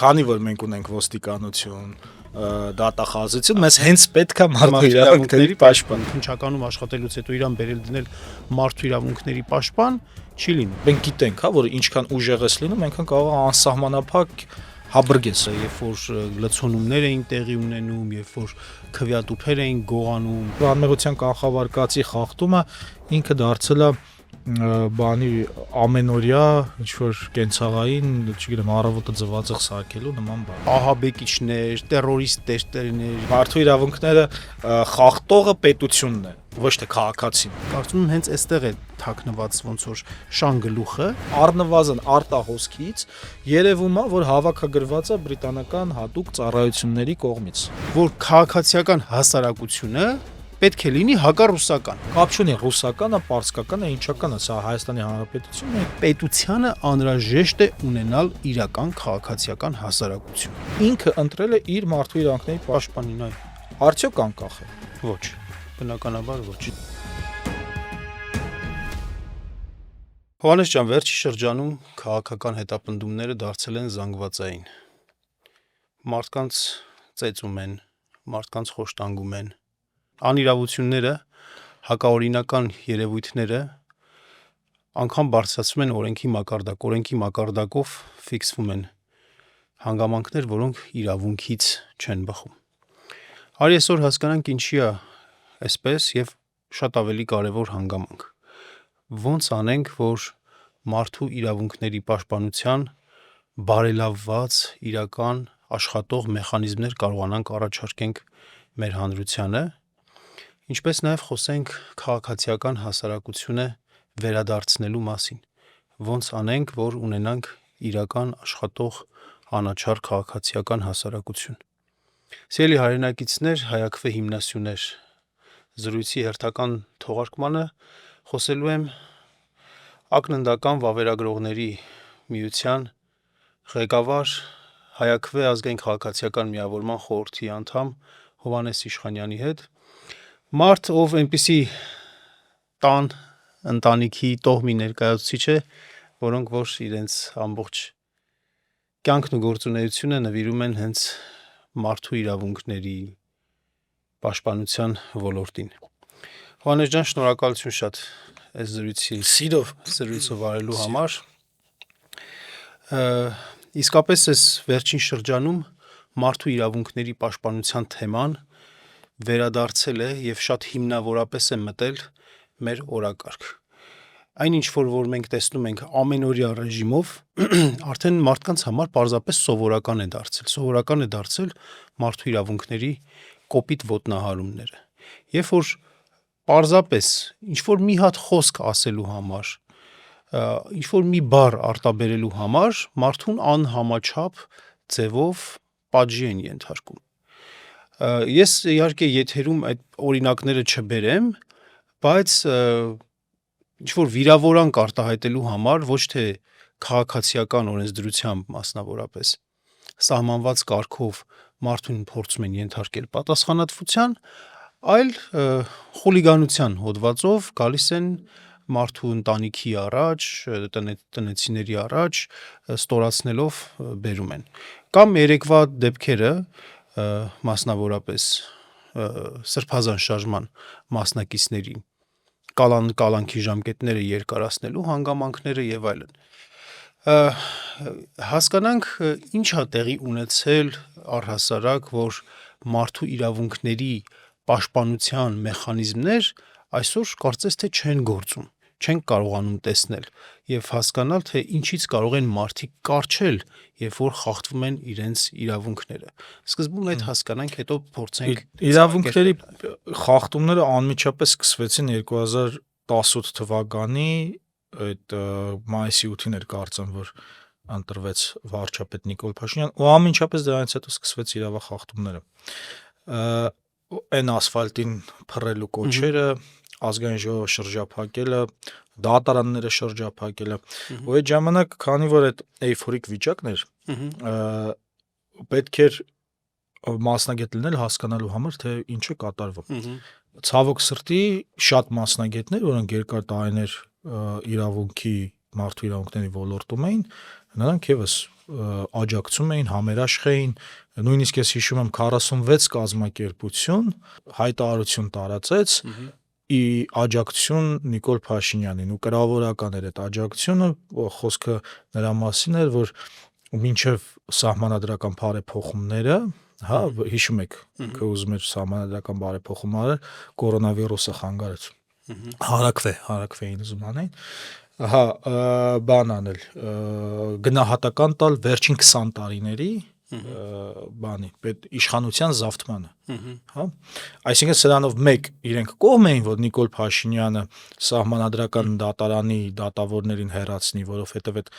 քանի որ մենք ունենք ոստիկանություն, դատախազություն, մեզ հենց պետք է մարդու իրավունքների պաշտպան։ Քննչականում աշխատելուց հետո իրան բերել դնել մարդու իրավունքների պաշտպան չի լինում։ Մենք գիտենք, որ ինչքան ուժեղ ես լինում, այնքան կարող է անսահմանափակ հաբրգես։ Երբ որ լցոնումներ էին տեղի ունենում, երբ որ քվեատուփեր էին գողանում, Անմեղության կանխավարկածի խախտումը ինքը դարձել է բանի ամենօրյա ինչ-որ կենցաղային, չգիտեմ, առավոտը ձվածեղ սարքելու նման բան։ ահաբեկիչներ, տերորիստներ, Մարդու իրավունքները խախտողը պետությունն է, ոչ թե քաղաքացին։ Կարծում եմ հենց այստեղ է թաքնված ոնց որ շան գլուխը։ Առնվազն արտահոսքից երևում է, որ հավաքագրված է բրիտանական հատուկ ծառայությունների կողմից, որ քաղաքացիական հասարակությունը պետք է լինի հակառուսական։ Կապ չունի ռուսականը, պարսկականը, ինչականը, սա Հայաստանի Հանրապետությունն է։ Պետությանը անհրաժեշտ է ունենալ իրական քաղաքացիական հասարակություն։ Ինքը ընտրել է իր մարդու իրավունքների Պաշտպանին այ արդյոք անկախ է։ ոչ, բնականաբար ոչ։ Հովհաննես ջան, վերջի շրջանում քաղաքական հետապնդումները դարձել են զանգվածային։ Մարդկանց ծեծում են, մարդկանց խոշտանգում են։ Անիրավությունները, հակաօրինական երևույթները անգամ բարձրացվում են օրենքի մակարդակ։ Օրենքի մակարդակով ֆիքսվում են հանգամանքներ, որոնք իրավունքից չեն բխում։ Արի այսօր հասկանանք ինչի է այսպես եւ շատ ավելի կարեւոր հանգամանք։ Ոնց անենք, որ մարդու իրավունքների պաշտպանության բարելավված իրական աշխատող մեխանիզմներ կարողանանք առաջարկենք մեր հանրությանը, ինչպես նաև խոսենք քաղաքացիական հասարակությունը վերադարձնելու մասին, ոնց անենք, որ ունենանք իրական աշխատող անաչառ քաղաքացիական հասարակություն։ Սիրելի հայրենակիցներ, Հայաքվե հիմնասյուներ, զրույցի հերթական թողարկմանը խոսելու եմ ակննդական վավերագրողների միության ղեկավար Հայաքվե ազգային քաղաքացիական միավորման խորհրդի անդամ Հովհաննես Իշխանյանի հետ։ Մարդ, ով այնպիսի տան, ընտանիքի տոհմի ներկայացուցիչ է, որոնք որ իրենց ամբողջ կյանքն ու գործունեությունը նվիրում են հենց մարդու իրավունքների պաշտպանության ոլորտին։ Հովհաննես ջան, շնորհակալություն շատ այս զրույցով արելու համար։ Իսկապես այս վերջին շրջանում մարդու իրավունքների պաշտպանության թեման վերադարձել է եւ շատ հիմնավորապես է մտել մեր օրակարգ։ Այնինչ որ մենք տեսնում ենք ամենօրյա ռեժիմով, արդեն մարդկանց համար պարզապես սովորական է դարձել։ Սովորական է դարձել մարդու իրավունքների կոպիտ ոտնահարումները։ Երբ որ պարզապես ինչ-որ մի հատ խոսք ասելու համար, ինչ-որ մի բառ արտաբերելու համար մարդուն անհամաչափ ձևով պատժի են ենթարկում։ Ես իհարկե եթերում այդ օրինակները չբերեմ, բայց ինչ-որ վիրավորանք արտահայտելու համար ոչ թե քաղաքացիական օրենսդրությամբ մասնավորապես սահմանված կարգով մարդուն փորձում են ենթարկել պատասխանատվության, այլ խուլիգանության հոդվածով գալիս են մարդու ընտանիքի առաջ, տնեցիների առաջ, ստորացնելով բերում են։ Կամ երեկվա դեպքերը, մասնավորապես սրբազան շարժման մասնակիցների կալանքի ժամկետները երկարացնելու հանգամանքները եւ այլն։ Հասկանանք ինչ է տեղի ունեցել առհասարակ, որ մարդու իրավունքների պաշտպանության մեխանիզմներ այսօր կարծես թե չեն գործում, չեն կարողանում տեսնել եւ հասկանալ, թե ինչից կարող են մարդիկ կառչել, երբ որ խախտվում են իրենց իրավունքները։ Սկզբում այդ հասկանանք, հետո փորձենք իրավունքների խախտումները անմիջապես սկսվեցին 2018 թվականի այդ մայիսի 8-ին էր կարծեմ, որ ընտրվեց վարչապետ Նիկոլ Փաշինյան, ու անմիջապես դրանից հետո սկսվեց իրավախախտումները։ Այն ասֆալտին փռելու կոչերը, ազգային ժողովը շրջափակելը, դատարանները շրջափակելը, ու այդ ժամանակ, քանի որ այդ էյֆորիկ վիճակն էր, պետք էր մասնագետ լինել հասկանալու համար, թե ինչ է կատարվում։ Ցավոք սրտի շատ մասնագետներ, որոնք երկար տարիներ իրավունքի մարդու իրավունքների ոլորտում էին, նրանք եւս աջակցում էին, համերաշխ էին, նույնիսկ ես հիշում եմ 46 կազմակերպություն հայտարարություն տարածեց ի աջակցություն Նիկոլ Փաշինյանին ու կրավորական էր այդ աջակցությունը, խոսքը նրա մասին էր, որ մինչև սահմանադրական բարեփոխումները, հա, հիշում եք, ինքը ուզում էր սահմանադրական բարեփոխում արել, կորոնավիրուսը խանգարեց։ Հարակվեին ուզում անեն։ Հա, բան անել, գնահատական տալ վերջին 20 տարիների բանի, իշխանության զավթմանը, հա։ Այսինքն սրանով մեկ իրենք կողմ էին, որ Նիկոլ Փաշինյանը սահմանադրական դատարանի դատավորներին հեռացնի, որովհետև այդ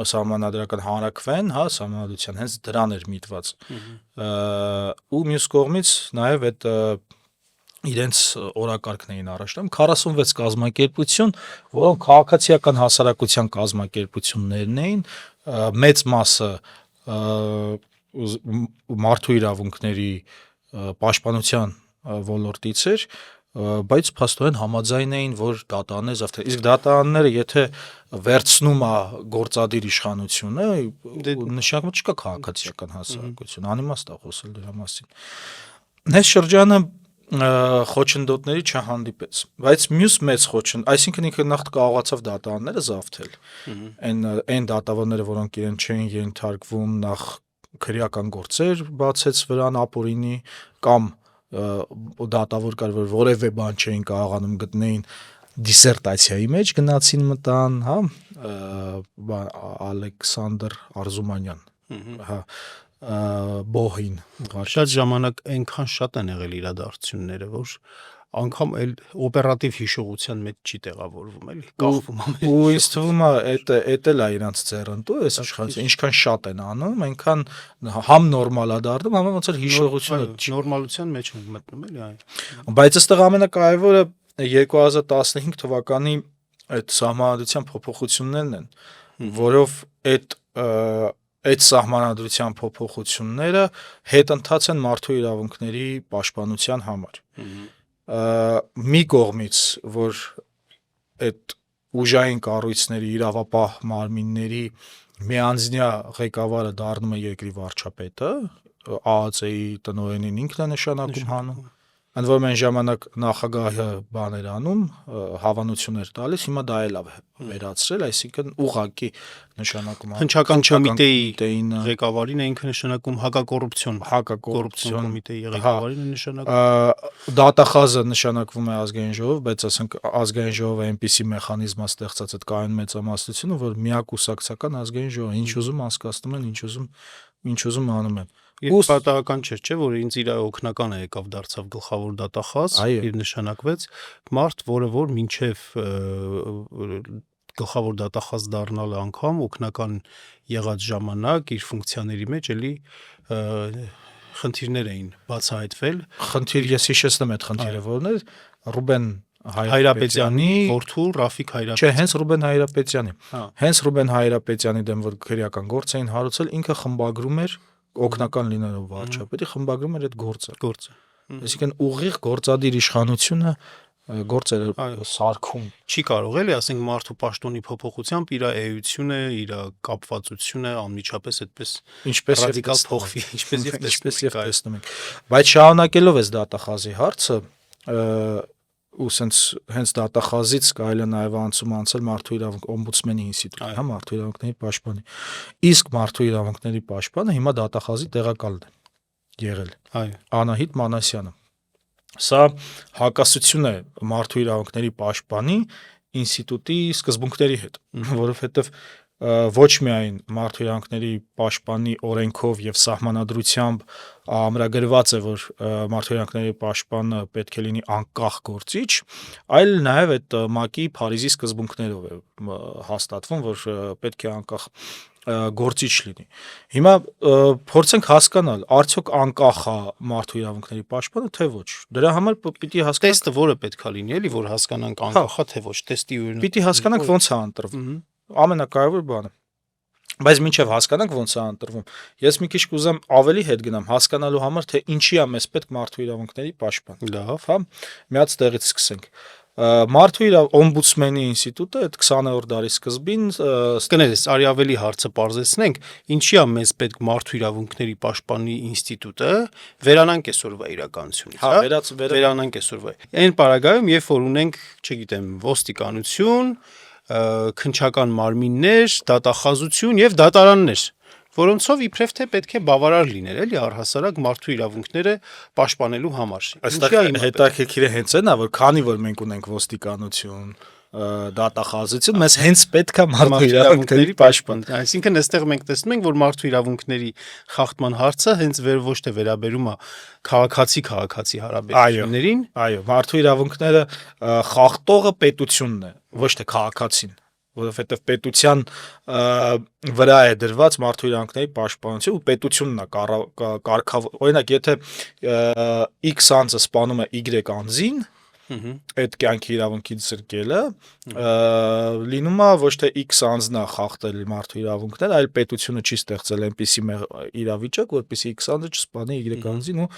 սահմանադրական հանրակրվեն, հա, սահմանադրության հենց դրան էր միտված։ Ու մյուս կողմից նաև այդ իրենց օրակարգն էին առաջ տանում 46 կազմակերպություն, որոնք քաղաքացիական հասարակության կազմակերպություններն էին, մեծ մասը մարդու իրավունքների պաշտպանության ոլորտից էր, բայց փաստորեն համաձայն էին, որ դատարանները զավթել։ Իսկ դատարանները եթե վերցնում է գործադիր իշխանությունը, նշանակում չկա քաղաքացիական հասարակություն, անիմաստ է խոսել դրա մասին։ Այս շրջանը խոչընդոտների չհանդիպեց, բայց մյուս մեծ այսինքն ինքը նախ կարողացավ դատարանները զավթել, այն դատավորները, որոնք իրեն չէին ենթարկվում, նախ քրեական գործեր բացեց վրան ապօրինի կամ դատավոր կար, որ որևէ բան չէին կարողանում գտնեին դիսերտացիայի մեջ գնացին մտան, հա, Ալեքսանդր Արզումանյան, հա, Բոհին շատ ժամանակ այնքան շատ են եղել իրադարձությունները, որ անգամ էլ օպերատիվ հիշողության մեջ չի տեղավորվում, էլի, կախվում է։ Ու ինձ թվում է էդ էլ է իրանց ձեռնտու, այս իշխանությունը ինչքան շատ են անում, այնքան համ նորմալ է դառնում, համ ոնց էլ հիշողությունը նորմալության մեջ ենք մտնում, էլի, այո։ Բայց ըստեղ ամենակարևորը 2015 թվականի այդ սահմանադրության փոփոխություններն են, որով այդ սահմանադրության փոփոխությունները հետընթաց են մարդու իրավունքների պաշտպանության համար։ Մի կողմից, որ այդ ուժային կառույցների իրավապահ մարմինների միանձնյա ղեկավարը դառնում է երկրի վարչապետը, ԱԱԾ-ի տնօրենին ինքն է նշանակում հանում, ընդ որում այն ժամանակ նախագահը բաներ անում, հավանություններ տալիս, հիմա դա էլ է վերացրել, այսինքն ուղղակի նշանակում հնչական կոմիտեին ղեկավարին է ինքը նշանակում հակակոռուպցիոն կոմիտեի ղեկավարին է նշանակում, դատախազը նշանակվում է ազգային ժողով, բայց ասենք ազգային ժողովը այնպիսի մեխանիզմ է ստեղծած այդ կայուն մեծամասնությունը, որ միակուսակցական ազգային ժողով ինչ ուզում անցկացնում են, ինչ ուզում անում են։ Ու պատահական չէ, որ ինձ իր օգնականը եկավ դարձավ գլխավոր դատախազ, իր նշանակվեց մարդ, որը որ մինչև գլխավոր դատախազ դառնալը անգամ օգնական եղած ժամանակ իր ֆունկցիաների մեջ էլի խնդիրներ էին բացահայտվել։ Ես հիշեցնեմ այդ խնդիրը, որն էր Ռուբեն Հայրապետյանի որդու Ռաֆիկ Հայրապետյանի։ Չէ, հենց Ռուբեն Հայրապետյանի։ Հենց Ռուբեն Հայրապետյանի դեմ որ քրեական գործ էին հարուցել, ինքը խմբագրում էր օգնական լինելով վարչապետի, խմբագրում էր այդ գործը։ Այսինքն ուղիղ գործադիր իշխանությունը գործերը սարքում չի կարող էլի, ասենք մարդու պաշտոնի փոփոխությամբ իր էությունը, իր կապվածությունը անմիջապես այդպես ինչպես ռադիկալ փոխվի, ինչպես եւ տեսնում ենք։ Բայց շարունակելով այս դատախազի հարցը, ու հենց դատախազից կարելի է նաև անցել մարդու իրավունք օմբուդսմենի ինստիտուտի, հա, մարդու իրավունքների պաշտպանի։ Իսկ մարդու իրավունքների պաշտպանը հիմա դատախազի տեղակալն է եղել։ Այո, Անահիտ Մանասյանը։ Սա հակասություն է մարդու իրավունքների պաշտպանի ինստիտուտի սկզբունքների հետ, որովհետև ոչ միայն մարդու իրավունքների պաշտպանի օրենքով եւ սահմանադրությամբ ամրագրված է, որ մարդու իրավունքների պաշտպանը պետք է լինի անկախ գործիչ, այլ նաեւ այդ ՄԱԿ-ի Փարիզի սկզբունքներով է հաստատվում, որ պետք է անկախ գործիչ լինի։ Հիմա փորձենք հասկանալ, արդյոք անկախ է մարդու իրավունքների պաշտպանը, թե ոչ։ Դրա համար պիտի հասկանանք տեստը որը պետք է լինի, էլի, որ հասկանանք անկախ է, թե ոչ, տեստի ուրույն։ Պիտի հասկանանք ոնց է ընտրվում։ Ամենակարևոր բանը։ Բայց մինչև հասկանանք ոնց է ընտրվում, ես մի քիչ կուզեմ ավելի հետ գնամ հասկանալու համար, թե ինչի է մեզ պետք մարդու իրավունքների պաշտպան։ Լավ, հա։ Միած տեղից սկսենք։ Մարդու օմբուդսմենի ինստիտուտը այդ 20-րդ դարի սկզբին կներես, արի ավելի հարցը բարձրացնենք, ինչի է մեզ պետք մարդու իրավունքների պաշտպանի ինստիտուտը, վերանանք այսօրվա իրականությունից, հա, վերանանք այսօրվա։ Այն պարագայում, երբ որ ունենք, չգիտեմ, ոստիկանություն, քննչական մարմիններ, դատախազություն եւ դատարաններ, որոնցով իբրև թե պետք է բավարար լիներ, էլի առհասարակ մարդու իրավունքները պաշտպանելու համար։ Այստեղ հետաքրքիր է հենց այնա, որ քանի որ մենք ունենք ոստիկանություն, դատախազություն, մեզ հենց պետք է մարդու իրավունքների պաշտպան։ Այսինքն այստեղ մենք տեսնում ենք, որ մարդու իրավունքների խախտման հարցը հենց ոչ թե վերաբերում է քաղաքացի հարաբերություններին, այո, մարդու իրավունքները խախտողը պետությունն է, ոչ թե քաղաքացին, որովհետև պետության վրա է դրված մարդու իրավունքների պաշտպանություն ու պետությունն է կարգավոր, օրինակ, եթե X անձը սպանում է Y անձին, այդ կյանքի իրավունքից զրկելը, լինում է ոչ թե X անձն է խախտել մարդու իրավունքները, այլ պետությունը չի ստեղծել այնպիսի իրավիճակ, որպեսզի X անձը չսպանի Y անձին ու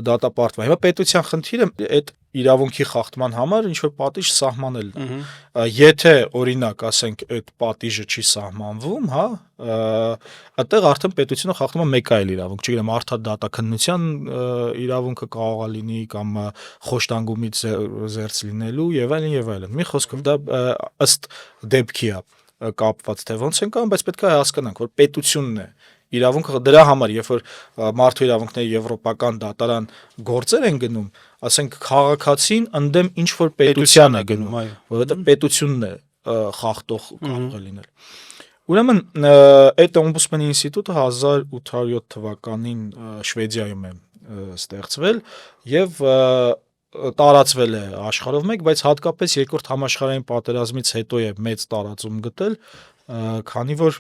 դատապարտվի։ Հիմա պետության խնդիրը այդ իրավունքի խախտման համար ինչ որ պատիժ սահմանելն է։ Եթե օրինակ ասենք այդ պատիժը չի սահմանվում, հա, այդտեղ արդեն պետությունը խախտում է մեկ այլ իրավունք, չգիտեմ, արդար իրավունքը կարող է լինի կամ խոշտանգումից զերծ լինելու եւ այլն։ Մի խոսքով դա ըստ դեպքի է կապված, թե ոնց են կան, բայց պետք է հասկանանք, որ պետությունն է իրավունքը, դրա համար, երբ որ մարդու իրավունքների եվրոպական դատարան գործեր են գնում, ասենք քաղաքացին ընդդեմ ինչ որ պետության է գնում, որովհետեւ պետությունն է խախտող կարող է լինել։ Ուրեմն այդ օմբուդսմենի ինստիտուտը 1807 թվականին Շվեդիայում է ստեղծվել եւ տարածվել է աշխարհով մեկ, բայց հատկապես երկրորդ համաշխարհային պատերազմից հետո է մեծ տարածում գտել, քանի որ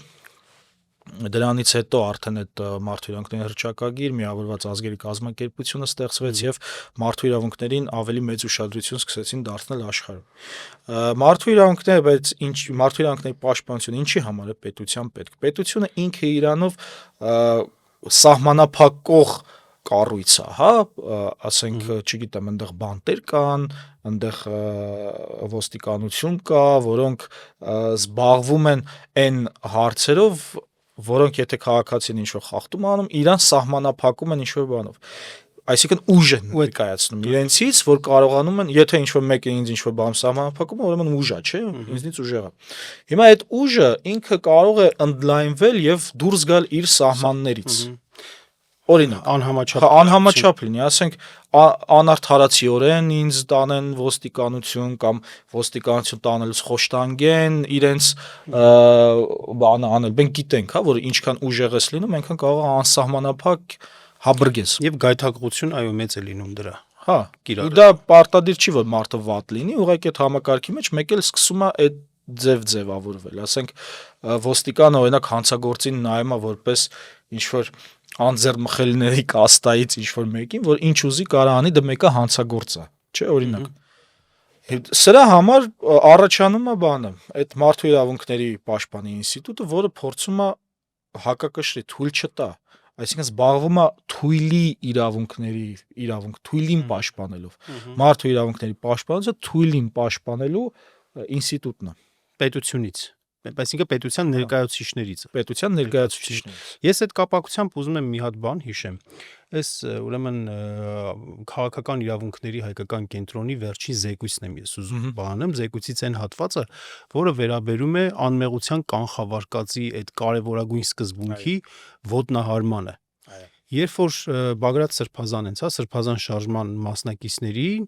դրանից հետո արդեն այդ մարդու իրավունքների հռչակագիր, միավորված ազգերի կազմակերպությունը ստեղծվեց եւ մարդու իրավունքներին ավելի մեծ ուշադրություն սկսեցին դարձնել աշխարհում։ Մարդու իրավունքները, բայց մարդու իրավունքների պաշտպանությունը ինչի համար է պետության պետք։ Պետությունը ինքը իրանով սահմանափակող կառույց է, հա, ասենք, չգիտեմ, այնտեղ բանտեր կան, այնտեղ ոստիկանություն կա, որոնք զբաղվում են այն հարցերով, որոնք եթե քաղաքացին ինչ-որ խախտում անում, իրան սահմանափակում են ինչ-որ բանով։ Այսինքն ուժ են ներկայացնում իրենցից, որ կարողանում են, եթե ինչ-որ մեկը ինձ ինչ-որ բան սահմանափակում է, ուրեմն ուժ է, չէ՞, ինձնից ուժեղ է։ Հիմա այդ ուժը ինքը կարող է ընդլայնվել եւ դուրս գալ իր սահմաններից։ Օրինակ, անհամաչափ լինի, ասենք անարդարացիորեն ինձ տանեն ոստիկանություն կամ ոստիկանություն տանելուց խոշտանգեն, իրենց բանը անել, մենք գիտենք, հա, որ ինչքան ուժեղ ես լինում, այնքան կարող է անսահմանափակ հաբրգես։ Եվ գայթակղություն, այո, մեծ է լինում դրա։ Հա, ու դա պարտադիր չի, որ մարդը վատ լինի, ուղղակի այդ համակարգի մեջ մեկ էլ սկսում է այդ ձևավորվել, ասենք ոստիկանը օրինակ հանցագործին նայում է որպես ինչ որ անձեռմխելիների կաստայից ինչ-որ մեկին, որ ինչ ուզի կարա անի, դա մեկը հանցագործ է, չէ, օրինակ։ Սրա համար առաջանում է բանը, այդ մարդու իրավունքների պաշտպանի ինստիտուտը, որը փորձում է հակակշռի, թույլ չտա, այսինքն զբաղվում է թույլի թույլին պաշտպանելով։ Մարդու իրավունքների պաշտպանությունը թույլին պաշտպանելու ինստիտուտն է։ Պետությունից, այսինքն պետության ներկայացուցիչներից։ Ես այդ կապակցությամբ ուզում եմ մի հատ բան հիշեմ։ Այս ուրեմն քաղաքական իրավունքների հայկական կենտրոնի վերջին զեկույցն եմ ես ուզում բանեմ, զեկույցից այն հատվածը, որը վերաբերում է անմեղության կանխավարկածի այդ կարևորագույն սկզբունքի ոտնահարմանը։ Երբ որ Բագրատ Սրբազանենց, հա, Սրբազան շարժման մասնակիցներին,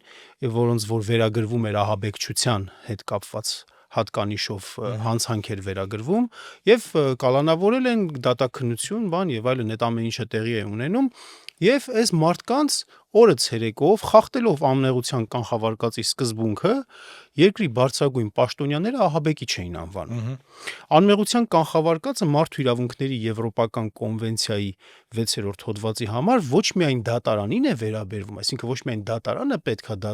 որոնց որ վերագրվում էր ահաբեկչության հետ կապված հատկանիշով հանցանք էր վերագրվում եւ կալանավորել են դատաքննություն, բան եւ այլն, այդ ամեն ինչը տեղի է ունենում եւ այս մարդկանց օրը ցերեկով խախտելով անմեղության կանխավարկածի սկզբունքը երկրի բարձրագույն պաշտոնյաները ահաբեկիչ էին անվանում։ Անմեղության կանխավարկածը մարդու իրավունքների եվրոպական կոնվենցիայի 6-րդ հոդվածի համար ոչ միայն դատարանին է վերաբերվում, այսինքն ոչ միայն դատարանը պետքա դա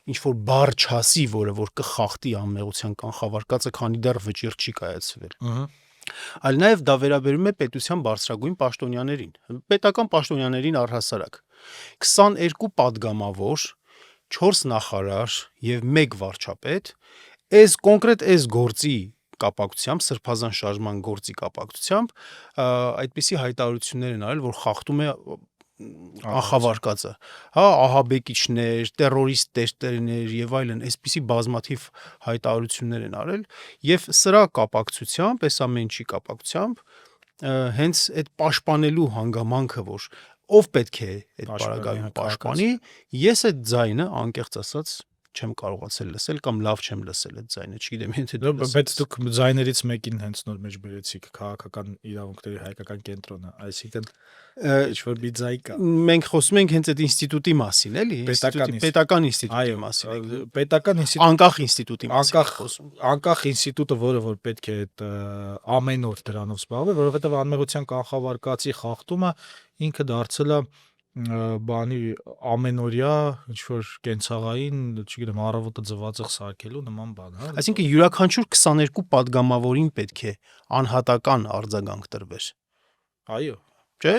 ինչ որ բառ չասի, որը որ կխախտի անմեղության կանխավարկածը, քանի դեռ վճիռ չի կայացվել։ Այլ նաև դա վերաբերում է պետության բարձրագույն պաշտոնյաներին, պետական պաշտոնյաներին առհասարակ։ 22 падգամավոր 4 նախարար եւ 1 վարչապետ այս կոնկրետ այս գործի կապակցությամբ սրբազան շարժման գործի կապակցությամբ այդպիսի հայտարարություններ են արել, որ խախտում է անխավարկածը, հա, ահաբեկիչներ, terrorist տերտերներ եւ այլն, այսպիսի բազմաթիվ հայտարարություններ են արել եւ սրա կապակցությամբ, այս ամեն ինչի կապակցությամբ հենց այդ պաշտպանելու հանգամանքը, որ ով պետք է այդ պարագայում պաշտպանի, ես այդ ձայնը անկեղծ ասած չեմ կարողացել լսել կամ լավ չեմ լսել այդ ձայնը, չգիտեմ, եթե դու բայց դուք ձայներից մեկին հենց նոր մեջ բերեցիք քաղաքական իրավունքների հայկական կենտրոնը, այսինքն ինչ որ մի ձայ կա։ Մենք խոսում ենք հենց այդ ինստիտուտի մասին, էլի, պետական ինստիտուտի մասին, պետական անկախ ինստիտուտի մասին, անկախ ինստիտուտը, որ պետք է այդ ամեն օր դրանով զբաղվի, որովհետև անմեղության կանխավարկածի խախտումը ինքը դարձել է բանի ամենօրյա ինչ որ կենցաղային, չգիտեմ, առավոտը ձվածեղ սարքելու նման բան, հա։ Այսինքն յուրաքանչյուր 22 падգամավորին պետք է անհատական արձագանք տրվեր։ Այո, չէ,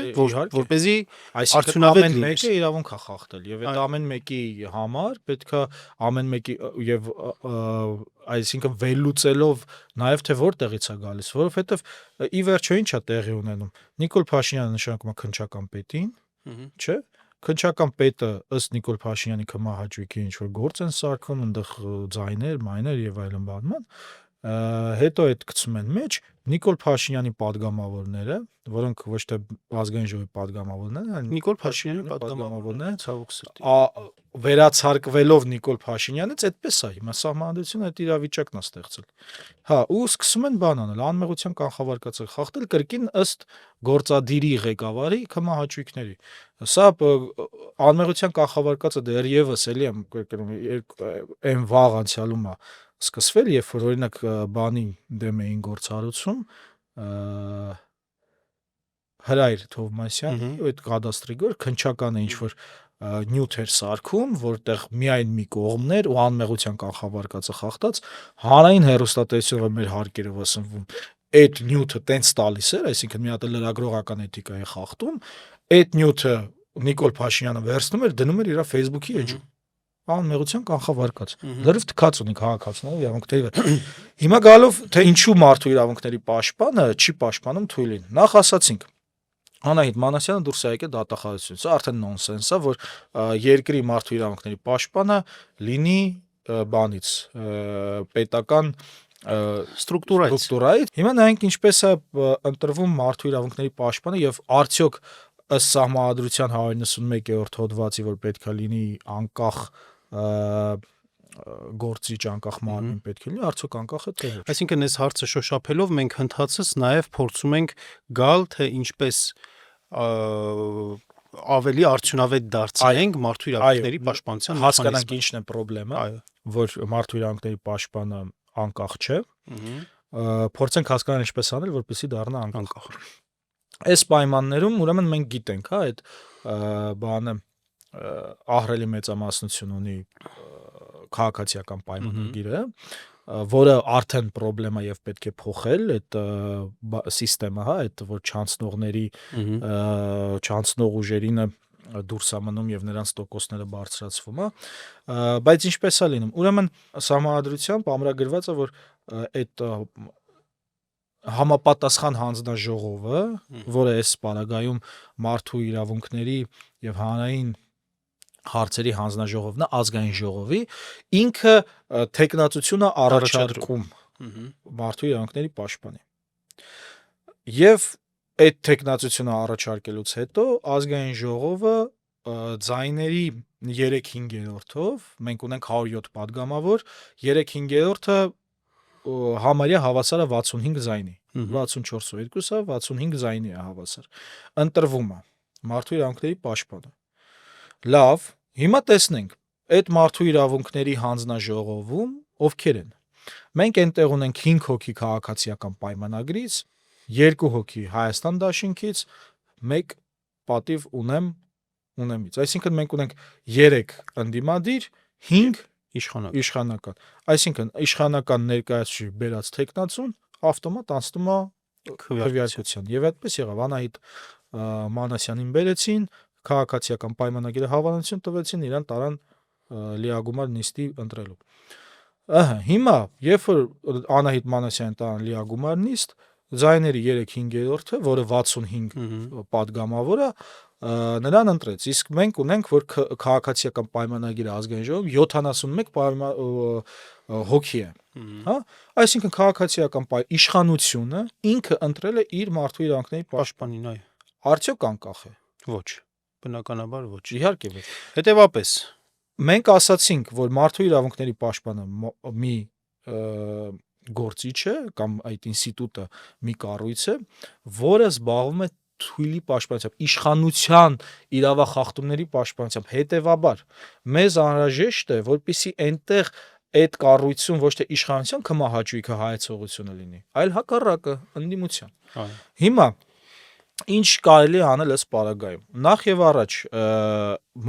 որպեսզի այսինքն ամեն մեկը իրավունք է խախտել եւ այդ ամեն մեկի համար պետքա ամեն մեկի եւ այսինքն վերլուծելով նաեւ թե որտեղից է գալիս, որովհետեւ ի վերջո ինչ է տեղի ունենում։ Նիկոլ Փաշինյանը նշանակում է քննչական պետին, չէ՞։ Քննչական պետը ըստ Նիկոլ Փաշինյանի քմահաճույքի ինչ որ գործ են սարքում, այնտեղ ձայներ, մայներ եւ այլն բանման, հետո այդ գցում են մեջ Նիկոլ Փաշինյանի падգամավորները, որոնք ոչ թե ազգային ժողովի падգամավորներ, այլ Նիկոլ Փաշինյանի падգամավորները, ցավոք սրտի, վերացարկվելով Նիկոլ Փաշինյանից, այդպես է, հիմա սահմանադրությունը այդ իրավիճակն է ստեղծել։ Հա, ու սկսում են բան անել, անմեղության կանխավարկածը խախտել կրկին ըստ գործադիրի ղեկավարի քմահաճույքների։ Սա անմեղության կանխավարկածը դեռևս էլի եմ կրկնում, այն վաղ անցյալում է սկսվել, երբ որ օրինակ բանի դեմ էին գործառույցում Հրայր Թովմասյանի այդ կադաստրի գոր քննչականը ինչ որ նյութ էր սարքում, որտեղ միայն մի կողմներ ու անմեղության կանխավարկածը խախտած հանրային հեռուստատեսությունը մեր հարկերով ասնվում այդ նյութը տենց տալիս էր, այսինքն մի հատ լրագրողական էթիկայի խախտում, այդ նյութը Նիկոլ Փաշինյանը վերցնում էր, դնում էր իր Facebook-ի էջում։ Անմեղության կանխավարկած։ Լրիվ թքած ունի քաղաքացիների իրավունքների։ Հիմա գալով թե ինչու մարդու իրավունքների պաշտպանը չի պաշտպանում թույլին։ Նախ ասացինք Անահիտ Մանասյանը դուրս է եկել դատախազությունից։ Սա արդեն նոնսենս է, որ երկրի մարդու իրավունքների պաշտպանը լինի բանից պետական ստրուկտուրայից։ Հիմա նայենք ինչպես է ընտրվում մարդու իրավունքների պաշտպանը եւ արդյոք ըստ սահմանադրության 191-րդ հոդվածի, որ պետք է լինի անկախ գործիչ անկախ մարմին պետք է լինի, արդյոք անկախ է թե ոչ։ Այսինքն այս հարցը շոշափելով մենք հնդածս նաև փորձում ենք գալ թե ինչպես ավելի արդյունավետ դարձնենք մարդու իրավունքների պաշտպանության հասկանանք ինչն է խնդրեմը, որ մարդու իրավունքների պաշտպանը անկախ չէ։ Փորձենք հասկանալ ինչպես անել, որպեսզի դառնա անկախ։ Այս պայմաններում ուրեմն մենք գիտենք, հա, այդ բանը ահռելի մեծամասնություն ունի քաղաքացիական պայմանագիրը, որը արդեն խնդրեմ է եւ պետք է փոխել այդ համակարգը, հա, այդ որ չանցնող ուժերին դուրս է մնում եւ նրանց տոկոսները բարձրացվում է, բայց ինչպես է լինում։ Ուրեմն սահմանադրությամբ ամրագրված է, որ այդ համապատասխան հանձնաժողովը, որը այս պարագայում մարդու իրավունքների եւ հանրային հարցերի հանձնաժողովն է, ազգային ժողովի, ինքը տեխնացությունը առաջարկում մարդու իրավունքների պաշտպանի։ Եվ այդ տեխնացությունը առաջարկելուց հետո ազգային ժողովը ձայների 3/5-ով, մենք ունենք 107 падգամավոր, 3/5-ը համարյա հավասար է 65 ձայնի, 64-ը 2-ը 65 ձայնի է հավասար։ Ընտրվում է մարդու իրավունքների պաշտպանը։ Լավ, հիմա տեսնենք, այդ մարդու իրավունքների հանձնաժողովում ովքեր են։ Մենք այնտեղ ունենք 5 հոգի քաղաքացիական պայմանագրից, 2 հոգի Հայաստան դաշինքից, 1 պատիվ ունեմից։ Այսինքն մենք ունենք 3 ընդդիմադիր, 5 իշխանական։ Այսինքն իշխանական ներկայացուցիչ բերած տեխնացուն ավտոմատ անցնում է քվեարկության։ Եվ այդպես եղավ, Անահիտ Մանասյանին բերեցին, քաղաքացիական պայմանագիրը հավանություն տվեցին, իրան տարան լիագումար նիստի ընտրելու։ Հիմա, երբ որ Անահիտ Մանասյանն տան լիագումար նիստ, ձայների 3/5-ը, որը 65 պատգամավոր է, նրան ընտրեց։ Իսկ մենք ունենք, որ քաղաքացիական պայմանագիր ազգային ժողովում 71 հոգի է, հա? Այսինքն քաղաքացիական իշխանությունը ինքը ընտրել է իր մարդու իրավունքների Պաշտպանին, այո։ Արդյոք անկախ է։ Ոչ, բնականաբար ոչ։ Իհարկե ոչ։ Հետևապես Մենք ասացինք, որ մարդու իրավունքների պաշտպանը մի գործիչ է կամ այդ ինստիտուտը մի կառույց է, որը զբաղվում է թույլի պաշտպանությամբ, իշխանության իրավախախտումների պաշտպանությամբ։ Հետևաբար մեզ անհրաժեշտ է, որպեսզի այնտեղ այդ կառույցում ոչ թե իշխանության կմահաճույքը հայեցողությունը լինի, այլ հակառակը, ընդդիմության։ Հիմա ինչ կարելի է անել այս պարագայում։ Նախ եւ առաջ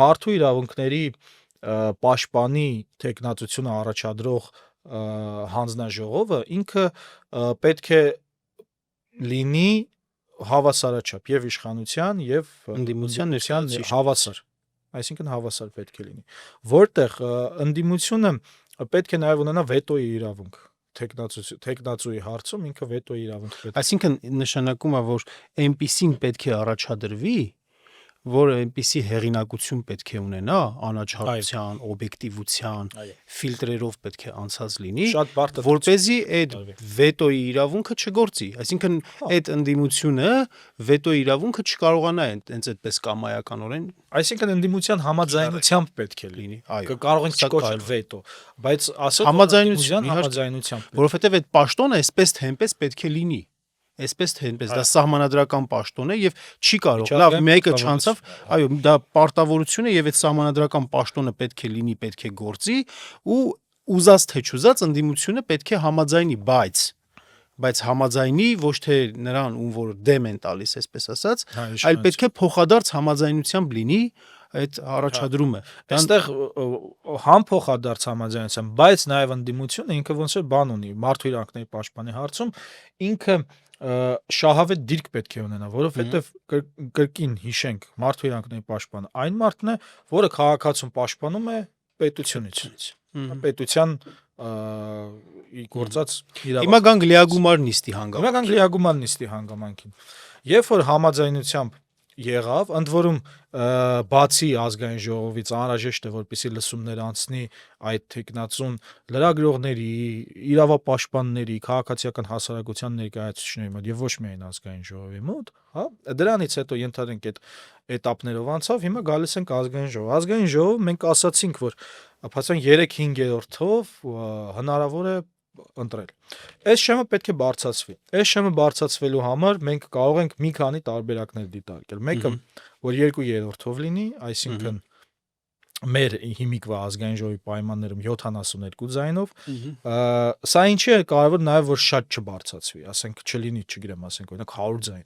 մարդու իրավունքների պաշտպանի տեխնատությունը առաջադրող հանձնաժողովը ինքը պետք է լինի հավասարաչափ եւ իշխանության եւ ընդդիմության ներկայացուցիչ հավասար, այսինքն հավասար պետք է լինի, որտեղ ընդդիմությունը պետք է նաեւ ունենա վետոյի իրավունք տեխնացուի հարցում ինքը վետոյի իրավունք պետք է։ Այսինքն նշանակում է, որ այնպիսին պետք է առաջադրվի, որը այնպիսի հեղինակություն պետք է ունենա, անաչառության, օբյեկտիվության, ֆիլտրերով պետք է անցած լինի, Շատ բարդ է, որպեսզի այդ վետոյի իրավունքը չգործի։ Այսինքն այդ ընդդիմությունը վետոյի իրավունքը չկարողանա հենց այդպես կամայականորեն, այսինքն ընդդիմության համաձայնությամբ պետք է լինի։ Կարող ենք չկոչել վետո, բայց ասել համաձայնությամբ, որովհետև այդ պաշտոնը այսպես թե այնպես պետք է լինի։ Այսպես թե այնպես դա սահմանադրական պաշտոն է եւ չի կարող։ Լավ, մեկը չանցավ, այո, դա պարտավորություն է եւ այդ սահմանադրական պաշտոնը պետք է լինի, պետք է գործի ու ուզած թե չուզած ընդդիմությունը պետք է համաձայնի, բայց համաձայնի ոչ թե նրան, ում որ դեմ են տալիս, այսպես ասած, այլ պետք է փոխադարձ համաձայնությամբ լինի այդ առաջադրումը։ Այստեղ համ փոխադարձ համաձայնությամբ, բայց նաեւ ընդդիմությունը ինքը ոնց որ բան ունի, մարդու իրավունքների պաշտպանի հարցում ինքը շահավետ դիրք պետք է ունենա, որովհետև կրկին հիշենք, մարդու իրավունքների պաշտպանը այն մարդն է, որը քաղաքացուն պաշտպանում է պետությունից, պետության գործած իրավունք։ Հիմա գանք լիագումար նիստի հանգամանքին։ Երբ որ համաձայնությամբ եղավ, ընդ որում բացի ազգային ժողովից անհրաժեշտ է, որպեսզի լսումներ անցնի այդ տեխնացուն լրագրողների, իրավապաշտպանների, քաղաքացիական հասարակության ներկայացուցիչների մոտ եւ ոչ միայն ազգային ժողովի մոտ, հա, դրանից հետո ենթադրենք այդ этаպներով անցավ, հիմա գալիս ենք ազգային ժողով։ Ազգային ժողով մենք ասացինք, որ բացան 3/5-ով հնարավոր է ընտրել։ Այս շեմը պետք է բարձրացվի։ Այս շեմը բարձրացվելու համար մենք կարող ենք մի քանի տարբերակներ դիտարկել։ Մեկը, որ 2/3-ով լինի, այսինքն մեր հիմիկվա ազգային ժողովի պայմաններում 72 ձայնով, սա ինչի է կարևոր նաև որ շատ չբարձրացվի, ասենք չլինի, չգիտեմ, ասենք օրինակ 100 ձայն,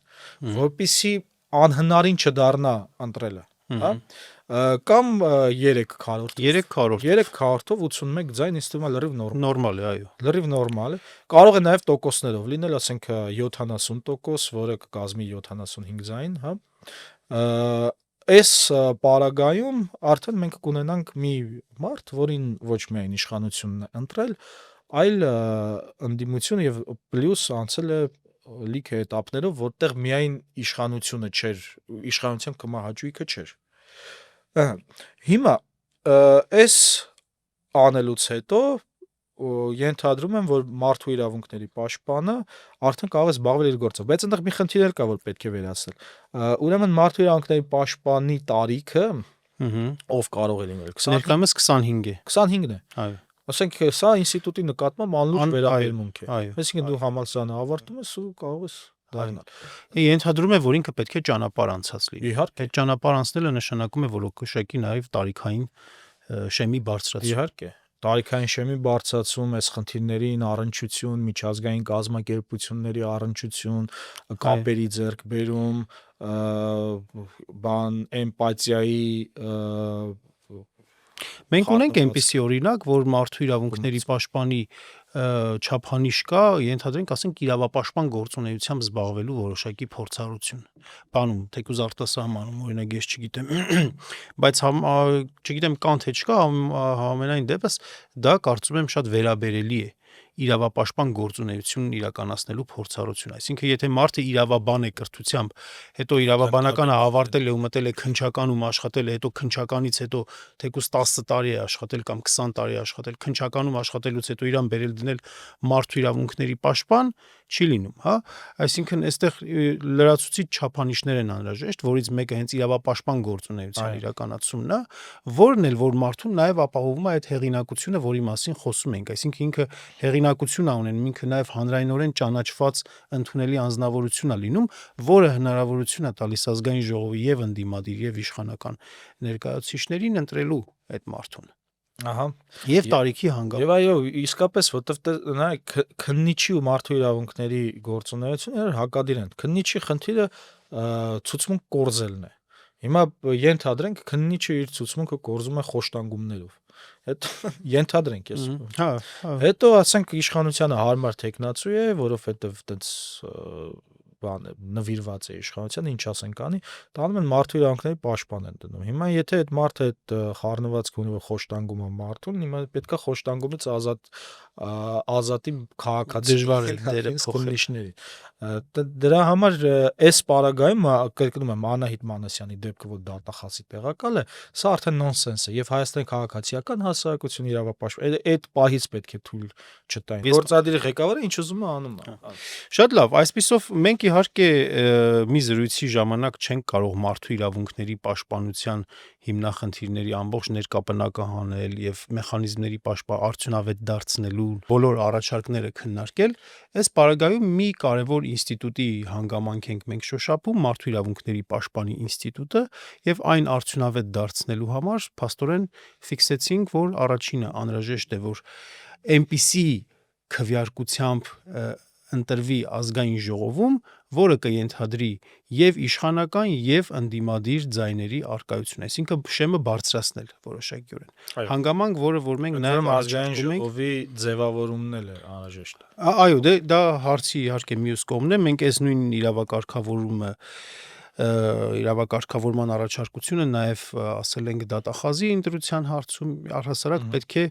որպեսզի անհնարին չդառնա ընտրելը, հա? Կամ 3/4-ով 81 ձայն ինձ թվում է լրիվ նորմալ է, այո։ Լրիվ նորմալ է։ Կարող է նաև տոկոսներով լինել, ասենք 70%, որը կկազմի 75 ձայն, հա։ Այս պարագայում արդեն մենք կունենանք մի մարդ, որին ոչ միայն իշխանությունն է ընտրել, այլ ընդդիմությունը եւ պլյուս անցել է լիքը этаպներով, որտեղ միայն իշխանությունը չէր, իշխանության կմահաճույքը չէր։ Հիմա այս անելուց հետո ենթադրում եմ, որ մարդու իրավունքների պաշտպանը արդեն կարող է զբաղվել իր գործով, բայց այնտեղ մի խնդիր էլ կա, որ պետք է վերացնել։ Ուրեմն մարդու իրավունքների պաշտպանի տարիքը ով կարող է լինել 20 ներկայումս 25 է։ 25-ն է։ Այո։ Ասենք սա ինստիտուտի նկատմամբ անլուրջ վերաբերմունք է։ Այո։ Այսինքն դու համալսարանը ավարտում ես ու կարող ես դառնալ։ Ենթադրում է, որ ինքը պետք է ճանապարհ անցած լինի։ Իհարկե, այդ ճանապարհ անցնելը նշանակում է որոշակի նաև տարիքային շեմի բարձրացում։ Իհարկե, տարիքային շեմի բարձրացում, այս խնդիրներին առնչություն, միջազգային կազմակերպությունների առնչություն, կապերի ձեռքբերում, էմպաթիայի Մենք ունենք խախտված։ այնպիսի օրինակ, որ մարդու իրավունքների պաշտպանի չափանիշ կա, ենթադրենք, ասենք իրավապաշտպան գործունեությամբ զբաղվելու որոշակի փորձառություն։ Բանում, թեկուզ արտասահմանում, օրինակ ես չգիտեմ, բայց չգիտեմ կան թե չկա, համենայն դեպս դա կարծում եմ շատ վերաբերելի է իրավապաշտպան գործունեություն իրականացնելու փորձառություն։ Այսինքն, եթե մարդը իրավաբան է կրթությամբ, հետո իրավաբանականը ավարտել է ու մտել է քննչականում աշխատել է, հետո քննչականից հետո թեկուզ 10 տարի է աշխատել կամ 20 տարի է աշխատել, քննչականում աշխատելուց հետո իրան բերել դնել մարդու իրավունքների պաշտպան, չի լինում, հա։ Այսինքն, այստեղ լրացուցիչ չափանիշներ են անհրաժեշտ, որից մեկը հենց իրավապաշտպան գործունեության իրականացումն է, որն էլ որ մարդուն նաև ապահովում է այդ հեղինակությունը, որի մասին խոսում ենք, այսինքն ինքը հեղինակություն է ունենում, ինքը նաև հանրայնորեն ճանաչված ընդունելի անձնավորություն է լինում, որը հնարավորություն է տալիս ազգային ժողովի եւ ընդդիմադիր եւ իշխանական ներկայացուցիչներին ընտրելու այդ մարդուն։ Ահա։ Եվ տարիքի հանգամ։ Եվ այո, իսկապես, որտեվ նայեք, քննիչի ու մարդու իրավունքների գործունեությունը հակադիր են։ Քննիչի խնդիրը ցուցմունք կորզելն է։ Հիմա ենթադրենք քննիչը իր ցուցմունքը կորզում է խոշտանգումներով։ Հետո ենթադրենք ես։ Հա։ Հետո ասենք իշխանությանը հարմար տեխնացու է, որովհետև այդպես բան է, նվիրված է իշխանությանը, ինչ ասենք անի, տանում են մարդու իրավունքների պաշտպան են դնում։ Հիմա եթե այդ մարդը այդ խառնվածքը ունի, որ խոշտանգում է մարդուն, հիմա պետքա խոշտանգումից ազատի քաղաքացի Դժվար է դերը քննիչների։ Դրա համար այս պարագայում կրկնում եմ Անահիտ Մանասյանի դեպքը, որ դատախազի տեղակալ է, սա արդեն նոնսենս է եւ Հայաստանի քաղաքացիական հասարակություն իրավապաշտպան այդ պահից պետք է թույլ չտային։ Գործադիր ղեկավարը ինչ ուզում է անում է։ Շատ լավ, այսպիսով մենք իհարկե մի զրույցի ժամանակ չենք կարող մարդու իրավունքների պաշտպանության հիմնախնդիրների ամբողջ ներկապնակը հանել եւ մեխանիզմների արդյունավետ դարձնելու բոլոր առաջարկները քննարկել, այս պարագայում մի կարևոր ինստիտուտի հանգամանք ենք մենք շոշափում, մարդու իրավունքների պաշտպանի ինստիտուտը, եւ այն արդյունավետ դարձնելու համար փաստորեն ֆիքսեցինք, որ առաջինը անհրաժեշտ է, որ այնպիսի քվեարկությամբ ընտրվի ազգային ժողովում, որը կենթադրի եւ իշխանական եւ ընդդիմադիր ձայների առկայություն, այսինքն շեմը բարձրացնել որոշակիորեն։ Հանգամանք, որ մենք նաեւ ազգային ժողովի ձևավորումն էլ է անհրաժեշտ։ Այո, դա հարցի իհարկե մյուս կողմն է, մենք այս նույն իրավակարգավորման առաջարկությունը նաեւ ասել ենք դատախազի ընտրության հարցում, առհասարակ պետք է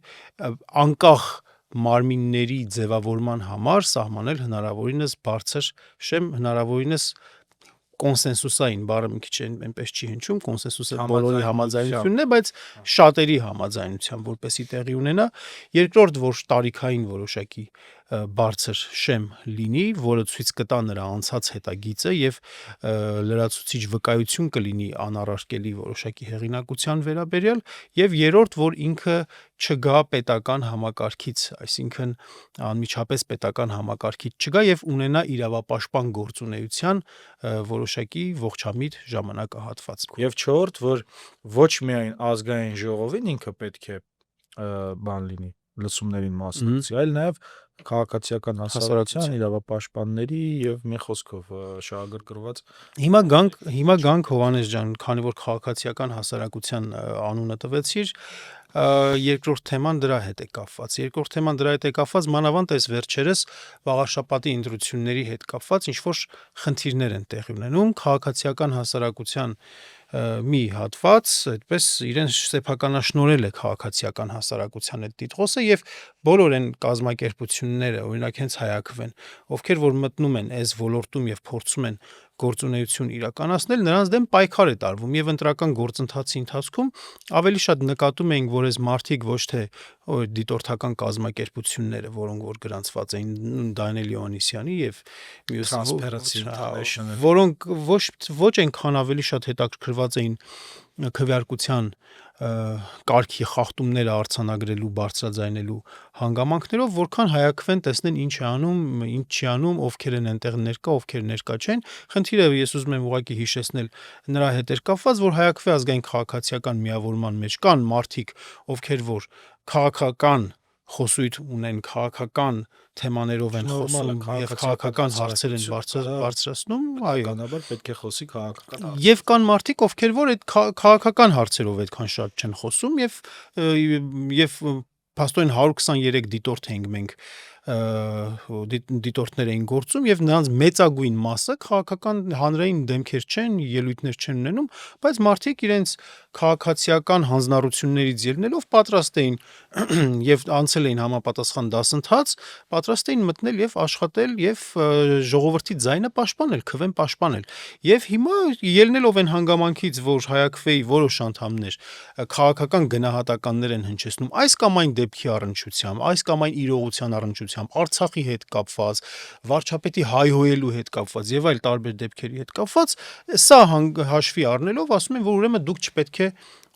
անկախ մարմինների ձևավորման համար սահմանել հնարավորինս բարձր շեմ, հնարավորինս կոնսենսուսային, բառը մի քիչ այնպես չի հնչում, կոնսենսուսը բոլորի համաձայնությունն է, բայց շատերի համաձայնությամբ, որպեսի տեղի ունենա, երկրորդ, որ տարիքային որոշակի բարձր շեմ լինի, որը ցույց կտա նրա անցած հետագիծը եւ լրացուցիչ վկայություն կլինի անառարկելի որոշակի հեղինակության վերաբերյալ, եւ երրորդ, որ ինքը չգա պետական համակարգից, այսինքն անմիջապես պետական համակարգից չգա եւ ունենա իրավապաշտպան գործունեության որոշակի ողջամիտ ժամանակահատված։ Եվ չորրորդ, որ ոչ միայն ազգային ժողովին ինքը պետք է բան լինի, լսումներին մասնակցի, այլ նաեւ քաղաքացիական հասարակության իրավապաշտպանների եւ մի խոսքով շահագրգռված։ Հիմա գանք Հովանես ջան, քանի որ քաղաքացիական հասարակության անունը տվեցիր, երկրորդ թեման դրա հետ է կապված, մանավանդ այս վերջերս վաղարշապատի ընտրությունների հետ կապված ինչ որ խնդիրներ են տեղի ունենում քաղաքացիական հասարակության մի հատված, այդպես իրեն սեփականաշնորհել է քաղաքացիական հասարակության այդ տիտղոսը եւ բոլոր այն կազմակերպությունները, օրինակ հենց Հայաքվեն, ովքեր որ մտնում են այս ոլորտում եւ փորձում են գործունեություն իրականացնել, նրանց դեմ պայքար է տարվում եւ ընտրական գործընթացի ընթացքում ավելի շատ նկատում էինք, որ այս մարդիկ ոչ թե դիտորդական կազմակերպությունները, որոնք որ գրանցված էին Դանիել Հովհաննիսյանի եւ մյուս որոնք ոչ այնքան ավելի շատ հետաքրքրված էին քվեարկության կարգի խախտումները արձանագրելու, բարձրաձայնելու հանգամանքներով, որքան Հայաքվեն տեսնեն ինչ է անում, ինչ չի անում, ովքեր են այնտեղ ներկա, ովքեր ներկա չեն։ Խնդիրը ես ուզում եմ ուղղակի հիշեցնել նրա հետ էր կապված, որ Հայաքվե ազգային քաղաքացիական միավորման մեջ կան մարդիկ, ովքեր որ քաղաքական խոսույթ ունեն, քաղաքական թեմաներով են Նորմալ է, խոսում եւ քաղաքական հարցեր են բարձրացնում, այո, բնականաբար պետք է խոսի քաղաքական հարցեր։ եւ կան մարդիկ, ովքեր որ այդ քաղաքական հարցերով այդքան շատ չեն խոսում եւ փաստորեն 123 դիտորդ ենք մենք դիտորդներ էին գործում եւ նրանց մեծագույն մասը քաղաքական հանրային դեմքեր չեն, ելույթներ չեն ունենում, բայց մարդիկ իրենց քաղաքացիական հանձնառություններից ելնելով պատրաստ էին եւ անցել էին համապատասխան դասընթաց, պատրաստ էին մտնել եւ աշխատել եւ ժողովրդի ձայնը պաշտպանել, քվեն պաշտպանել։ Եվ հիմա ելնելով այն հանգամանքից, որ Հայաքվեի որոշ անդամներ քաղաքական գնահատականներ են հնչեցնում այս կամ այն դեպքի առնչությամբ, այս կամ այն իրողության առնչությամբ, Արցախի հետ կապված, վարչապետի հայհոյելու հետ կապված եւ այլ տարբեր դեպքերի հետ կապված, սա հաշվի առնելով ասում են, որ ուրեմն դուք չպետք է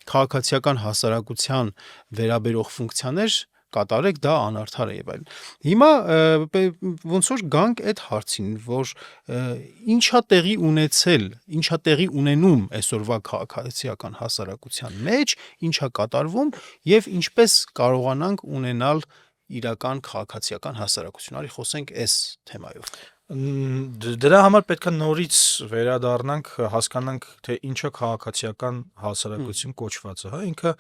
քաղաքացիական հասարակության վերաբերող ֆունկցիաներ կատարեք, դա անարդար է եւ այլն։ Հիմա ոնց որ գանք այդ հարցին, որ ինչա տեղի ունենում այսօրվա քաղաքացիական հասարակության մեջ, ինչա կատարվում եւ ինչպես կարողանանք ունենալ իրական քաղաքացիական հասարակություն։ Արի խոսենք այս թեմայով։ Դրա համար պետք է նորից վերադառնանք, հասկանանք, թե ինչը քաղաքացիական հասարակություն կոչվածը, հա, ինքը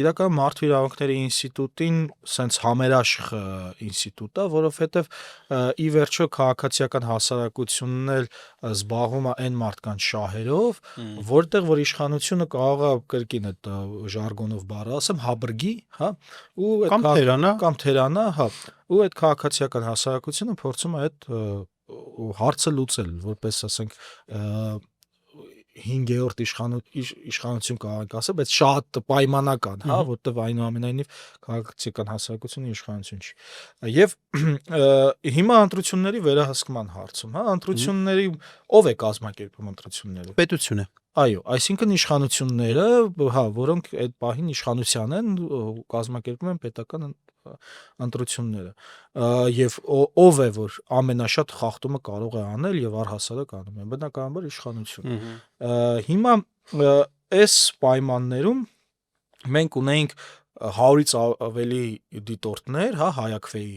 իրական մարդու իրավունքների ինստիտուտին սենց համերաշխ ինստիտուտ է, որովհետև ի վերջո քաղաքացիական հասարակությունն էլ զբաղվում է այն մարդկանց շահերով, որտեղ որ իշխանությունը կարող է կրկին այդ ժարգոնով բառը ասեմ, հաբրգի, հա, ու կամ թերանա, հա, ու այդ քաղաքացիական հասարակությունը փորձում է այդ հարցը լուծել, որպես ասենք 5-րդ իշխանություն կարող ենք ասել, բայց շատ պայմանական, հա, որտեղ այնուամենայնիվ քաղաքացիական հասարակությունը իշխանություն չի։ Եվ հիմա ընտրությունների վերահսկման հարցում, հա, ընտրությունների ով է կազմակերպում ընտրությունները։ Պետությունը։ Այո, այսինքն իշխանությունները, հա, որոնք այդ պահին իշխանության են, կազմակերպում են պետական ընտրությունները։ Եվ ով է, որ ամենաշատ խախտումը կարող է անել եւ առհասարակ անում է, բնականաբար իշխանությունը։ Հիմա այս պայմաններում մենք ունենք 100-ից ավելի դիտորդներ, հա, Հայաքվեի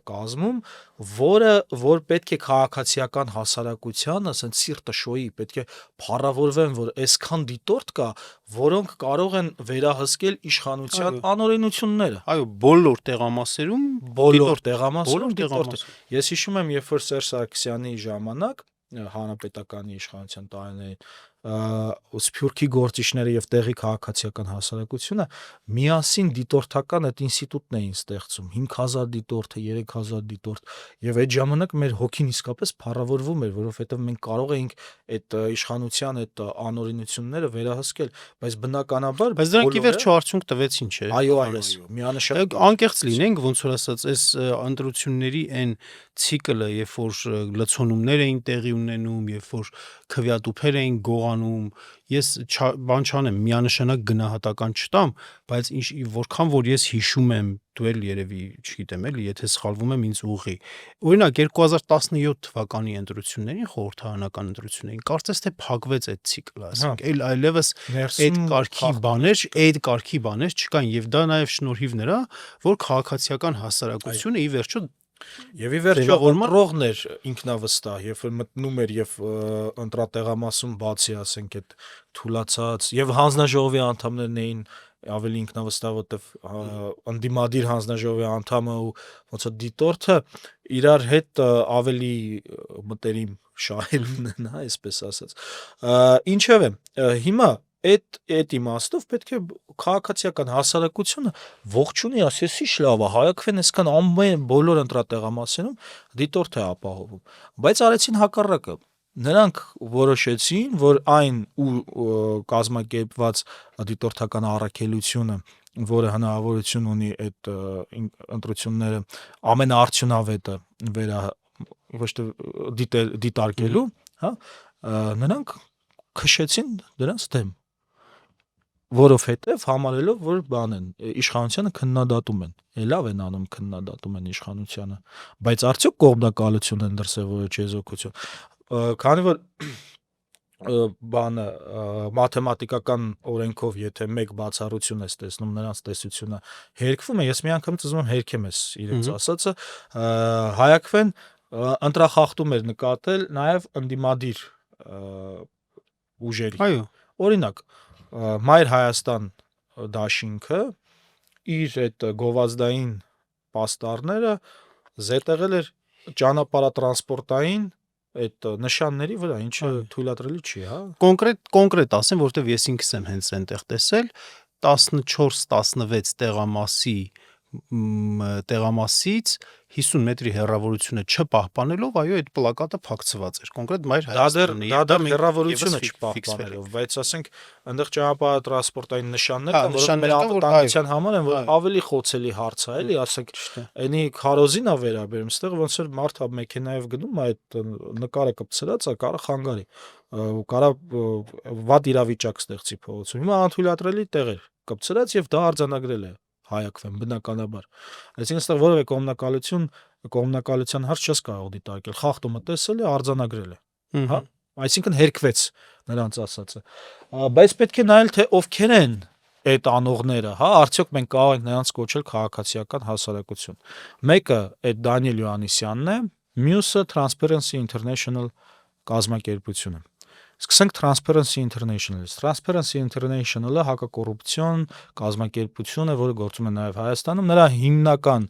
կազմում, որ պետք է քաղաքացիական հասարակությանը ասեն սիրտը շոյի, պետք է փառավորվեն, որ այսքան դիտորդ կա, որոնք կարող են վերահսկել իշխանության անօրենությունները։ Այո, բոլոր տեղամասերում դիտորդ։ Ես հիշում եմ, երբ որ Սերժ Սարգսյանի ժամանակ հանրապետականի իշխանության տարիներին Սփյուռքի գործիչները եւ տեղի քաղաքացիական հասարակությունը միասին դիտորդական այդ ինստիտուտն էին ստեղծում 5000 դիտորդ, 3000 դիտորդ եւ այդ ժամանակ մեր հոգին իսկապես փառավորվում էր, որովհետեւ մենք կարող էինք այդ իշխանության այդ անօրենությունները վերահսկել, բայց բնականաբար բայց դրանք ի վերջո արդյունք տվեցին, չէ՞։ Այո, միանշանակ անկեղծ լինենք, ոնց որ ասած, այս ընտրությունների այն ցիկլը, երբ որ լցոնումներ էին տեղի ունենում, երբ որ քվեատուփեր էին գողանում, ես բան չանեմ, միանշանակ գնահատական չտամ, բայց որքան որ ես հիշում եմ, դու էլ երևի, չգիտեմ էլի, եթե սխալվում եմ ինձ ուղղի։ Օրինակ 2017 թվականի ընտրություններին, խորհրդարանական ընտրություններին, կարծես թե փակվեց այդ ցիկլը, ասենք, այլևս այդ կարգի բաներ չկան եւ դա նաեւ շնորհիվ նրա, որ քաղաքացիական հասարակությունը ի վերջո Եվ ի վերջո ընտրողներ ինքնավստահ, երբ որ մտնում էր եւ ընտրատեղամասում բացի ասենք այդ թուլացած եւ հանձնաժողովի անդամներն էին ավելի ինքնավստահ, որտեվ ընդդիմադիր հանձնաժողովի անդամը ու ոնց է դիտորդը իրար հետ ավելի մտերիմ շահեր ունեն, հա, այսպես ասած։ Ինչևէ, հիմա այդ իմաստով պետք է քաղաքացիական հասարակությունը ողջունի, ասեսի շլավ է, Հայաքվեն այսքան ամեն բոլոր ընտրատեղամասերում դիտորդ է ապահովում, բայց արեցին հակառակը։ Նրանք որոշեցին, որ այն կազմակերպված դիտորդական առաքելությունը, որը հնարավորություն ունի այդ ընտրությունները ամենաարդյունավետը ոչ թե դիտարկելու, հա, նրանք քշեցին դրանց դեմ, որովհետև համարելով, որ բան են, իշխանությանը քննադատում են, լավ են անում քննադատում են իշխանությանը, բայց արդյոք կողմնակալություն են դրսևորել, չէ զոքություն, քանի որ բանը մաթեմատիկական օրենքով եթե մեկ բացառություն ես տեսնում նրանց տեսությունը հերկվում է, ես մի անգամից ուզում եմ հերքեմ ես իրենց ասածը, Հայաքվեն ընտրախախտում էր նկատել նաև ընդդիմադիր ուժերի։ Այո, Օրինակ, Մայր Հայաստան դաշինքը իր այդ գովազդային պաստառները զետեղել էր ճանապարհատրանսպորտային այդ նշանների վրա, ինչը թույլատրելի չի, հա։ կոնկրետ ասեմ, որովհետև ես ինքս եմ հենց այնտեղ տեսել 14-16 տեղամասից 50 մետրի հեռավորությունը չպահպանելով, այո, այդ պլակատը փակցված էր։ Կոնկրետ Մայր Հայաստանի։ Դա դեռ հեռավորությունը չպահպանելով, բայց ասենք այնտեղ ճանապարհատրանսպորտային նշաններ կան, որոնք մեր անվտանգության համար են, որ ավելի խոցելի հարց է, էլի, ասենք, այնի քարոզին է վերաբերում, այստեղ ոնց որ մարդը մեքենայով գնում, այդ նկարը կպցրած է, կարա խանգարի, կարա վատ իրավիճակ ստեղծի փողոցում։ Հիմա անթույլատրելի տեղեր կպցրած եւ դա արձանագրել է Հայաքվեն բնականաբար։ Այսինքն այստեղ որևէ կոմունակալության հարց չես կարող դիտարկել։ Խախտումը տեսել է, արձանագրել է, հա։ Այսինքն հերկվեց նրանց ասածը։ Բայց պետք է նայել թե ովքեր են այդ անողները, հա, արդյոք մենք կարող ենք նրանց կոչել քաղաքացիական հասարակություն։ Մեկը այդ Դանիել Յոհաննիսյանն է, մյուսը Transparency International կազմակերպությունը։ Սկսենք Transparency International-ից։ Transparency International-ը հակակոռուպցիոն կազմակերպություն է, որը գործում է նաև Հայաստանում։ Նրա հիմնական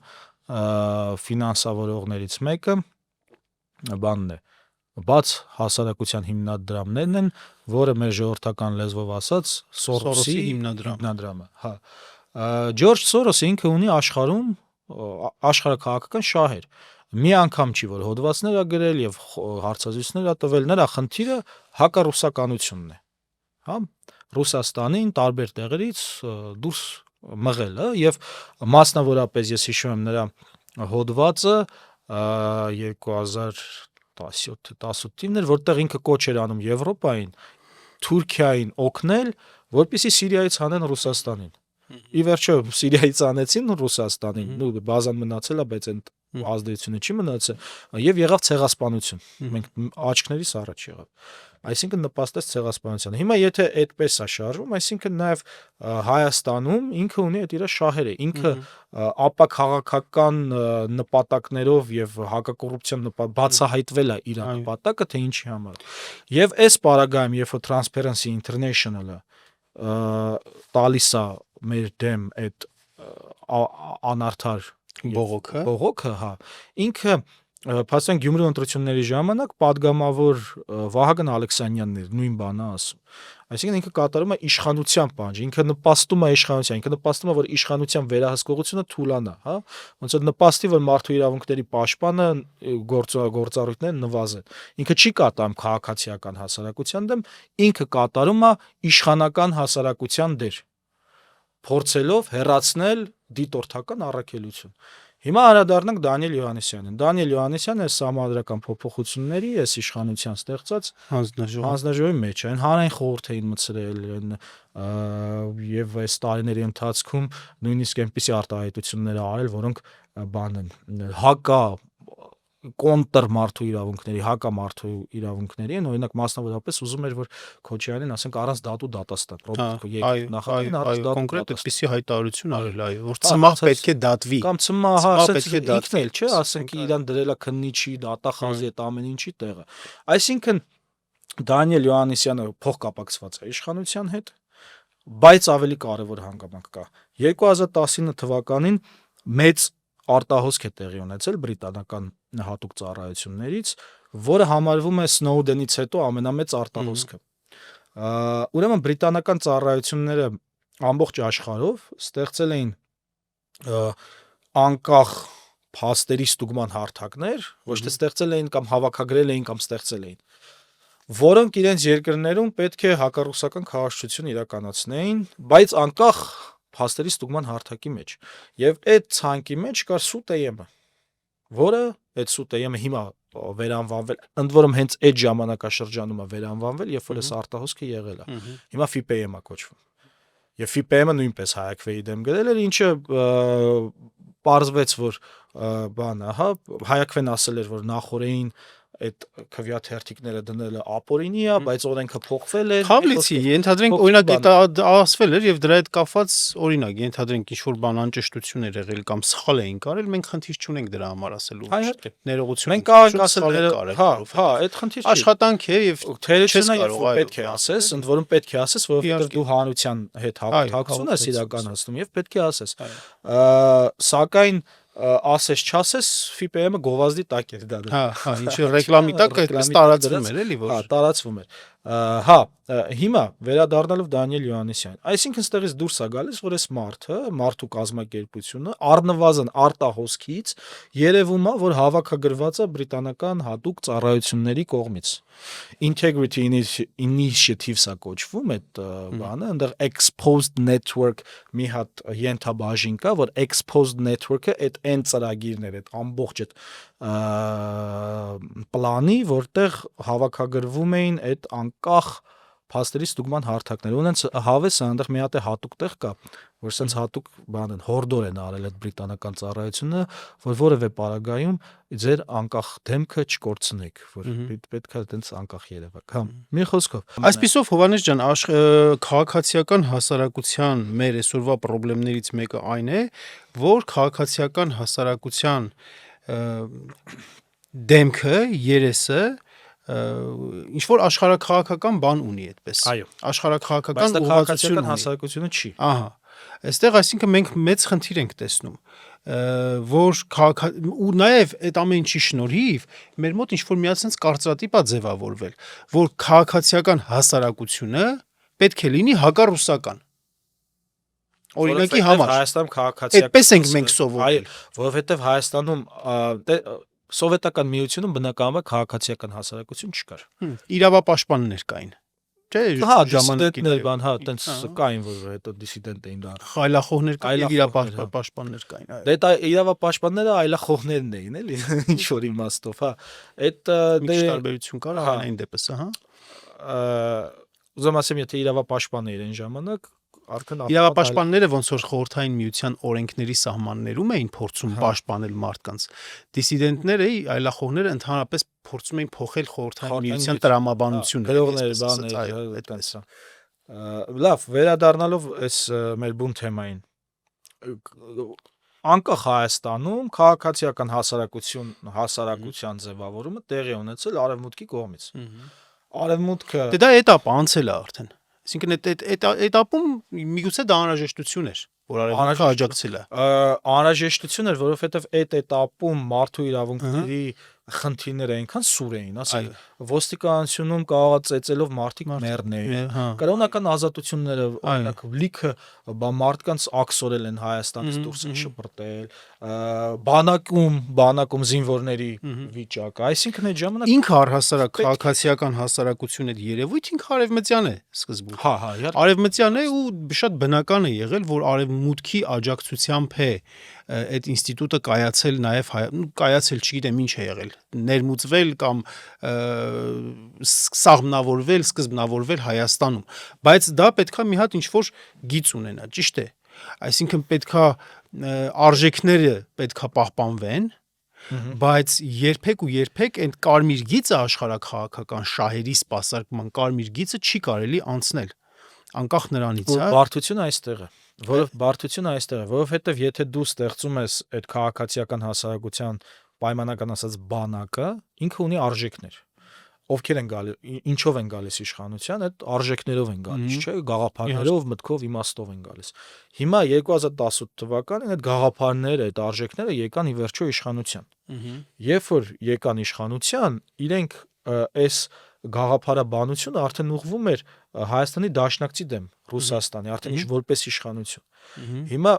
ֆինանսավորողներից մեկը բանն է, բաց հասարակության հիմնադրամներն են, որը մեր ժողովրդական լեզվով ասած Սորոսի հիմնադրամը, հա։ Ջորջ Սորոսը ինքը ունի աշխարհում աշխարհաքաղաքական շահեր։ Մի անգամ չի որ հոդվածներ ա գրել եւ հարցազրույցներ ա տվել, նրա խնդիրը հակառուսականությունն է, հա, Ռուսաստանին տարբեր տեղերից դուրս մղելը եւ մասնավորապես ես հիշում եմ նրա հոդվածը 2017-18 թիվներ, որտեղ ինքը կոչ էր անում Եվրոպային, Թուրքիային օգնել, որպեսզի Սիրիայից հանեն Ռուսաստանին։ Ի վերջո Սիրիայից անեցին Ռուսաստանին, նու բազան մնացել է, բայց այն ազդեցությունը չի մնացել եւ եղավ ցեղասպանություն։ Մենք աչքներիս առաջ եղավ։ Այսինքն նպաստեց ցեղասպանությանը։ Հիմա եթե այդպես է շարժվում, այսինքն նաեւ Հայաստանում ինքը ունի այդ իր շահերը, ինքը ապաքաղաքական նպատակներով եւ հակակոռուպցիոն բացահայտվել է իր նպատակը, թե ինչի համար։ Եվ այս պարագայում, երբ որ Transparency International-ը տալիս է մեր դեմ այդ անարդար բողոքը, հա, ինքը փաստորեն Գյումրու ընտրությունների ժամանակ падգամավոր Վահագն Ալեքսանյանն էր նույն բանը ասում։ Այսինքն ինքը կատարում է իշխանության պահանջ, ինքը նպաստում է իշխանության, ինքը նպաստում է որ իշխանության վերահսկողությունը թուլանա, հա, ոնց որ նպաստի որ մարդու իրավունքների պաշտպանը գործառույթները նվազեն։ Ինքը չի կատարում քաղաքացիական հասարակության դեմ, ինքը կատարում է իշխանական հասարակության դեր, փորձելով հեռացնել դիտորդական առաքելություն։ Հիմա անդրադառնանք Դանիել Յոհաննիսյանին։ Դանիել Յոհաննիսյանը համադրական փոփոխությունների այս իշխանության ստեղծած հանձնաժողովի մեջ է, այն հանրային խորհուրդ էին մցրել, եւ այս տարիների ընթացքում նույնիսկ այնպիսի արտահայտություններ արել, որոնք բան են հակա կոնտր մարդու իրավունքների, հակա մարդու իրավունքների են, օրինակ մասնավորապես ուզում էր որ Քոչարյանին ասենք առանց դատու դատաստան, նախագահին առանց դատու կոնկրետ այդպիսի հայտարարություն արել, այո, որ ծմախ պետք է դատվի։ Կամ ծմախ, ասենք ինքն էլ, չէ, ասենք իրան դրել է քննիչի, դատախազի այդ ամեն ինչի տեղը։ Այսինքն Դանիել Յոհաննիսյանը փոխկապակցված է իշխանության հետ, բայց ավելի կարևոր հանգամանք կա։ 2019 թվականին մեծ արտահոսք է տեղի ունեցել բրիտանական հատուկ ծառայություններից, որը համարվում է Սնոուդենից հետո ամենամեծ արտահոսքը։ Ուրեմն բրիտանական ծառայությունները ամբողջ աշխարհով ստեղծել էին անկախ փաստերի ստուգման հարթակներ, ոչ թե ստեղծել էին կամ հավաքագրել էին կամ ստեղծել էին, որոնք իրենց երկրներում պետք է հակառուսական քարոզչություն իրականացնեին, բայց անկախ փաստերի ստուգման հարթակի մեջ։ Եվ այդ ցանկի մեջ կար ՍՈՒՏԵ-ը, որը այդ ՍՈՒՏԵ-ը հիմա վերանվանվել, ընդ որում հենց այդ ժամանակաշրջանում է վերանվանվել, երբ որ այս արտահոսքը եղել է։ Հիմա FIPM-ը կոչվում։ Եվ FIPM-ը նույնպես Հայաքվեի դեմ գրել էր, ինչը պարզվեց, որ բանը, հա, Հայաքվեն ասել էր, որ նախորդին այդ քվյաթերթիկները դնելը ապօրինի է, բայց օրենքը փոխվել է։ Խավլիցի, ենթադրենք օրինակ այդ ասվել էր եւ դրա հետ կապված օրինակ ենթադրենք ինչ որ բան անճշտություն էր եղել կամ սխալ էին կարել, մենք խնդիր չունենք դրա համար ասելու։ Իհարկե։ Ներողություն։ Մենք կարող ենք ասել, հա, այդ խնդիր չի։ Աշխատանք է եւ թերությունն է, պետք է ասես, ընդ որում պետք է ասես, որովհետեւ դու հանրության հետ հաղորդակցություն ես իրականացնում եւ պետք է ասես։ Սակայն ասես չասես FIPM-ը գովազդի տակ էր դա։ Հա, ինչի ռեկլամի տակ այդպես տարածվում էր էլի որ։ Հա, տարածվում էր։ Հա, հիմա վերադառնալով Դանիել Յոհաննիսյան։ Այսինքն ստեղից դուրս է գալիս, որ այս մարդու կազմակերպությունը առնվազն արտահոսքից երևում է, որ հավաքագրված է բրիտանական հատուկ ծառայությունների կողմից։ Integrity Initiative-ը կոչվում այդ բանը, այնտեղ exposed network մի հատ ենթաբաժին կա, որ exposed network-ը այդ այն ծրագիրներ, այդ ամբողջ այդ պլանի, որտեղ հավաքագրվում էին այդ անկախ փաստերի ստուգման հարթակներ։ Ունենց հավեսը այնտեղ մի հատ է հատուկ տեղ կա, որ sense հատուկ բան են, հորդոր են արել այդ բրիտանական ծառայությունը, որ որևէ պարագայում ձեր անկախ դեմքը չկորցնեք, որ պետք է այդպես անկախ երևաք։ Հա, մի խոսքով։ Այսպիսով Հովհաննես ջան, քաղաքացիական հասարակության մեր այսօրվա խնդիրներից մեկը այն է, որ քաղաքացիական հասարակության դեմքը, երեսը ինչ որ աշխարհաքաղաքական բան ունի այդպես։ Այո։ Աշխարհաքաղաքական քաղաքացիական հասարակությունը չի։ Ահա։ Այստեղ այսինքն մենք մեծ խնդիր ենք տեսնում, որ ու նաև այդ ամեն ինչի շնորհիվ մեր մոտ ինչ որ մի հատ sense կարծրատիպ է ձևավորվել, որ քաղաքացիական հասարակությունը պետք է լինի հակառուսական։ Օրինակի համար Հայաստանում քաղաքացիական այդպես ենք մենք սովորել։ Այո, որովհետև Հայաստանում սովետական միությունում բնականաբար քաղաքացիական հասարակություն չկար։ Իրավապաշտպաններ կային։ Չէ, հա, դիսիդենտներ բան, հա, տենց կային, որ հետո դիսիդենտ էին դառնում։ Խայլախոհներ կային, իրավապաշտպաններ կային, այո։ Դե իրավապաշտպանները այլախոհներն էին, էլի, ինչ որ իմաստով, հա։ Այդ մի տարբերություն կար այն դեպս, հա։ Ուզում ասեմ, եթե իրավապաշտպաններ են ժամանակ իրավապաշտպանները ոնց որ խորհրդային միության օրենքների սահմաններում էին փորձում պաշտպանել մարդկանց, դիսիդենտները, այլախոհները ընդհանրապես փորձում էին փոխել խորհրդային միության տրամաբանությունը, գրողներ, բաներ, այդպես։ Լավ, վերադառնալով այս մեր բուն թեմային, անկախ Հայաստանում քաղաքացիական հասարակության ձևավորումը տեղի ունեցել արևմուտքի կողմից։ Արևմուտքը Դե դա էտապ անցել է արդեն։ Այսինքն այդ этаպում միգուցե դա անհրաժեշտություն էր, որ արևմուտքը աջակցել է։ Անհրաժեշտություն էր, որովհետև այդ этаպում մարդու իրավունքների խնդիրները այնքան սուր էին, ասել ոստիկանությունում կարող է ծեծելով մարդիկ մեռնեին։ Կրոնական ազատությունները, օրինակ, լիքը մարդկանց աքսորել են Հայաստանից դուրս են շպրտել, բանակում զինվորների վիճակը, այսինքն այդ ժամանակ ինքը առհասարակ քաղաքացիական հասարակություն այդ երևույթ ինքը արևմտյան է սկզբում։ Հա, արևմտյան է ու շատ բնական է եղել, որ արևմուտքի աջակցությամբ է այդ ինստիտուտը կայացել նաև կայացել, չգիտեմ ինչ է եղել, ներմուծվել կամ սաղմնավորվել, սկզբնավորվել Հայաստանում, բայց դա պետքա մի հատ ինչ-որ գիծ ունենա, ճիշտ է։ Այսինքն պետքա արժեքները պետքա պահպանվեն, բայց երբեք ու երբեք այդ կարմիր գիծը աշխարհաքաղաքական շահերի սպասարկման կարմիր գիծը չի կարելի անցնել, անկախ նրանից, հա։ Բարդությունը այստեղ է, որովհետև եթե դու ստեղծում ես այդ քաղաքացիական հասարակության պայմանական ասած բանակը, ինքը ունի արժեքներ։ Ովքեր են գալիս, ինչով են գալիս իշխանության, այդ արժեքներով են գալիս, չէ՞, գաղափարներով, մտքով, իմաստով են գալիս։ Հիմա 2018 թվականին այդ գաղափարները, այդ արժեքները եկան ի վերջո իշխանության։ Երբ որ եկան իշխանության, իրենք այս գաղափարաբանությունը արդեն ուղղվում էր Հայաստանի դաշնակցի դեմ, Ռուսաստանի, արդեն որպես իշխանություն։ Հիմա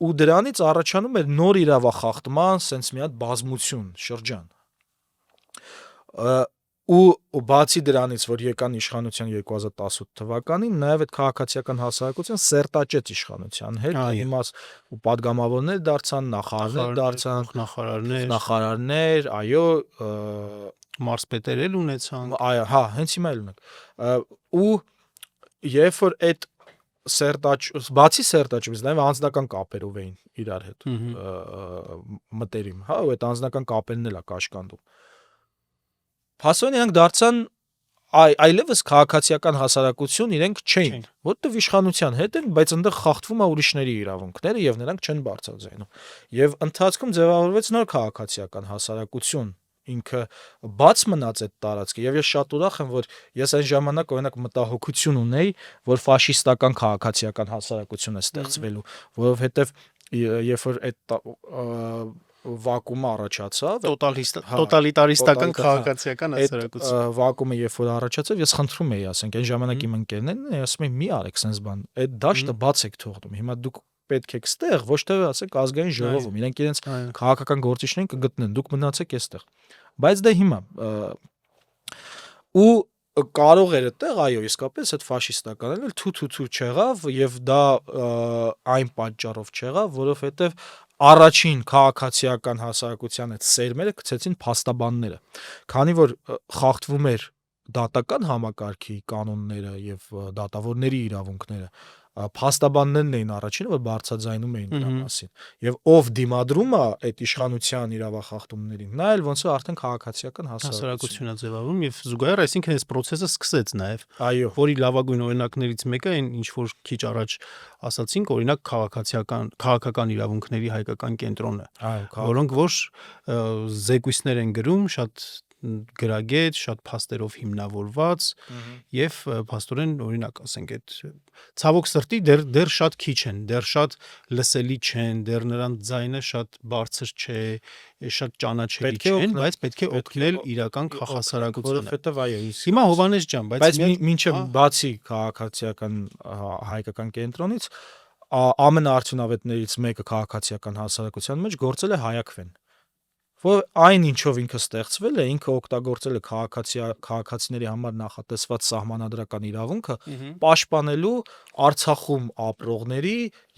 ու դրանից առաջանում էր նոր իրավախախտման sense մի հատ բազմություն, շրջան։ Ու բացի դրանից, որ եկան իշխանության 2018 թվականին, նաև այդ քաղաքացիական հասարակության սերտաճեց իշխանության հետ, հիմա ու падգամավորներ դարձան, նախարարներ դարձան, նախարարներ, այո, մարզպետեր էլ ունեցան։ Այո, հա, հենց հիմա էլ ունենք։ Ու երբ որ այդ բացի սերտաճից, նաև անձնական կապերով էին իրար հետ մտերիմ, հա, ու այդ անձնական կապերն էլ է կաշկանդում։ Փաստորեն իրանք դարձան այլևս քաղաքացիական հասարակություն իրենք չէին, որտեղ իշխանության հետ են, բայց այնտեղ խախտվում է ուրիշների իրավունքները եւ նրանք չեն բարձրաձայնում։ Եվ ընթացքում ձևավորվեց նոր քաղաքացիական հասարակություն, ինքը բաց մնաց այդ տարածքը եւ ես շատ ուրախ եմ, որ ես այն ժամանակ օրինակ մտահոգություն ունեի, որ ֆաշիստական քաղաքացիական հասարակություն է ստեղծվելու, որովհետեւ երբ որ այդ վակուումը առաջացավ, տոտալիտարիստական քաղաքացիական հասարակություն վակուումը երբ որ առաջացավ, ես խնդրում էի, ասենք, այն ժամանակ իմ ընկերներն ասում էին՝ մի արեք sense բան, այդ դաշտը բաց եք թողնում, հիմա դուք պետք է այստեղ, ոչ թե ասենք ազգային ժողովում, իրենք իրենց քաղաքական գործիչներին կգտնեն, դուք մնացեք այստեղ։ Բայց դե հիմա ու կարող էր այդտեղ, այո, իսկապես այդ ֆաշիստականն էլ թու չեղավ եւ դա այն պատճառով չեղավ, որովհետեւ առաջին քաղաքացիական հասարակության այդ սերմերը գցեցին փաստաբանները, քանի որ խախտվում էր դատական համակարգի կանոնները եւ դատավորների իրավունքները, փաստաբաններն էին առաջինը, որ բարձրաձայնում էին դրա մասին։ Եվ ով դիմադրում է այդ իշխանության իրավախախտումներին, նա էլ ոնց է արդեն քաղաքացիական հասարակություն է ձևավորում եւ զուգահեռ, այսինքն այս process-ը սկսեց նաեւ, այո, որի լավագույն օրինակներից մեկը այն ինչ որ քիչ առաջ ասացինք, օրինակ քաղաքական իրավունքների հայկական կենտրոնը, որոնք որ զեկույցներ են գրում շատ գրագետ, շատ փաստերով հիմնավորված եւ փաստորեն օրինակ ասենք այդ ցավոք սրտի դեռ շատ քիչ են, դեռ շատ լսելի չեն, դեռ նրանց ձայնը շատ բարձր չէ, շատ ճանաչելի չեն, բայց պետք է օգնել իրական հասարակությանը, որովհետեւ այո, հիմա Հովհաննես ջան, բայց մինչեւ բացի քաղաքացիական հայկական կենտրոնից ամենաարդյունավետներից մեկը քաղաքացիական հասարակության մեջ գործել է Հայաքվեն, որ այն ինչով ինքը ստեղծվել է, ինքը օգտագործել է քաղաքացիների համար նախատեսված սահմանադրական իրավունքը պաշտպանելու Արցախում ապրողների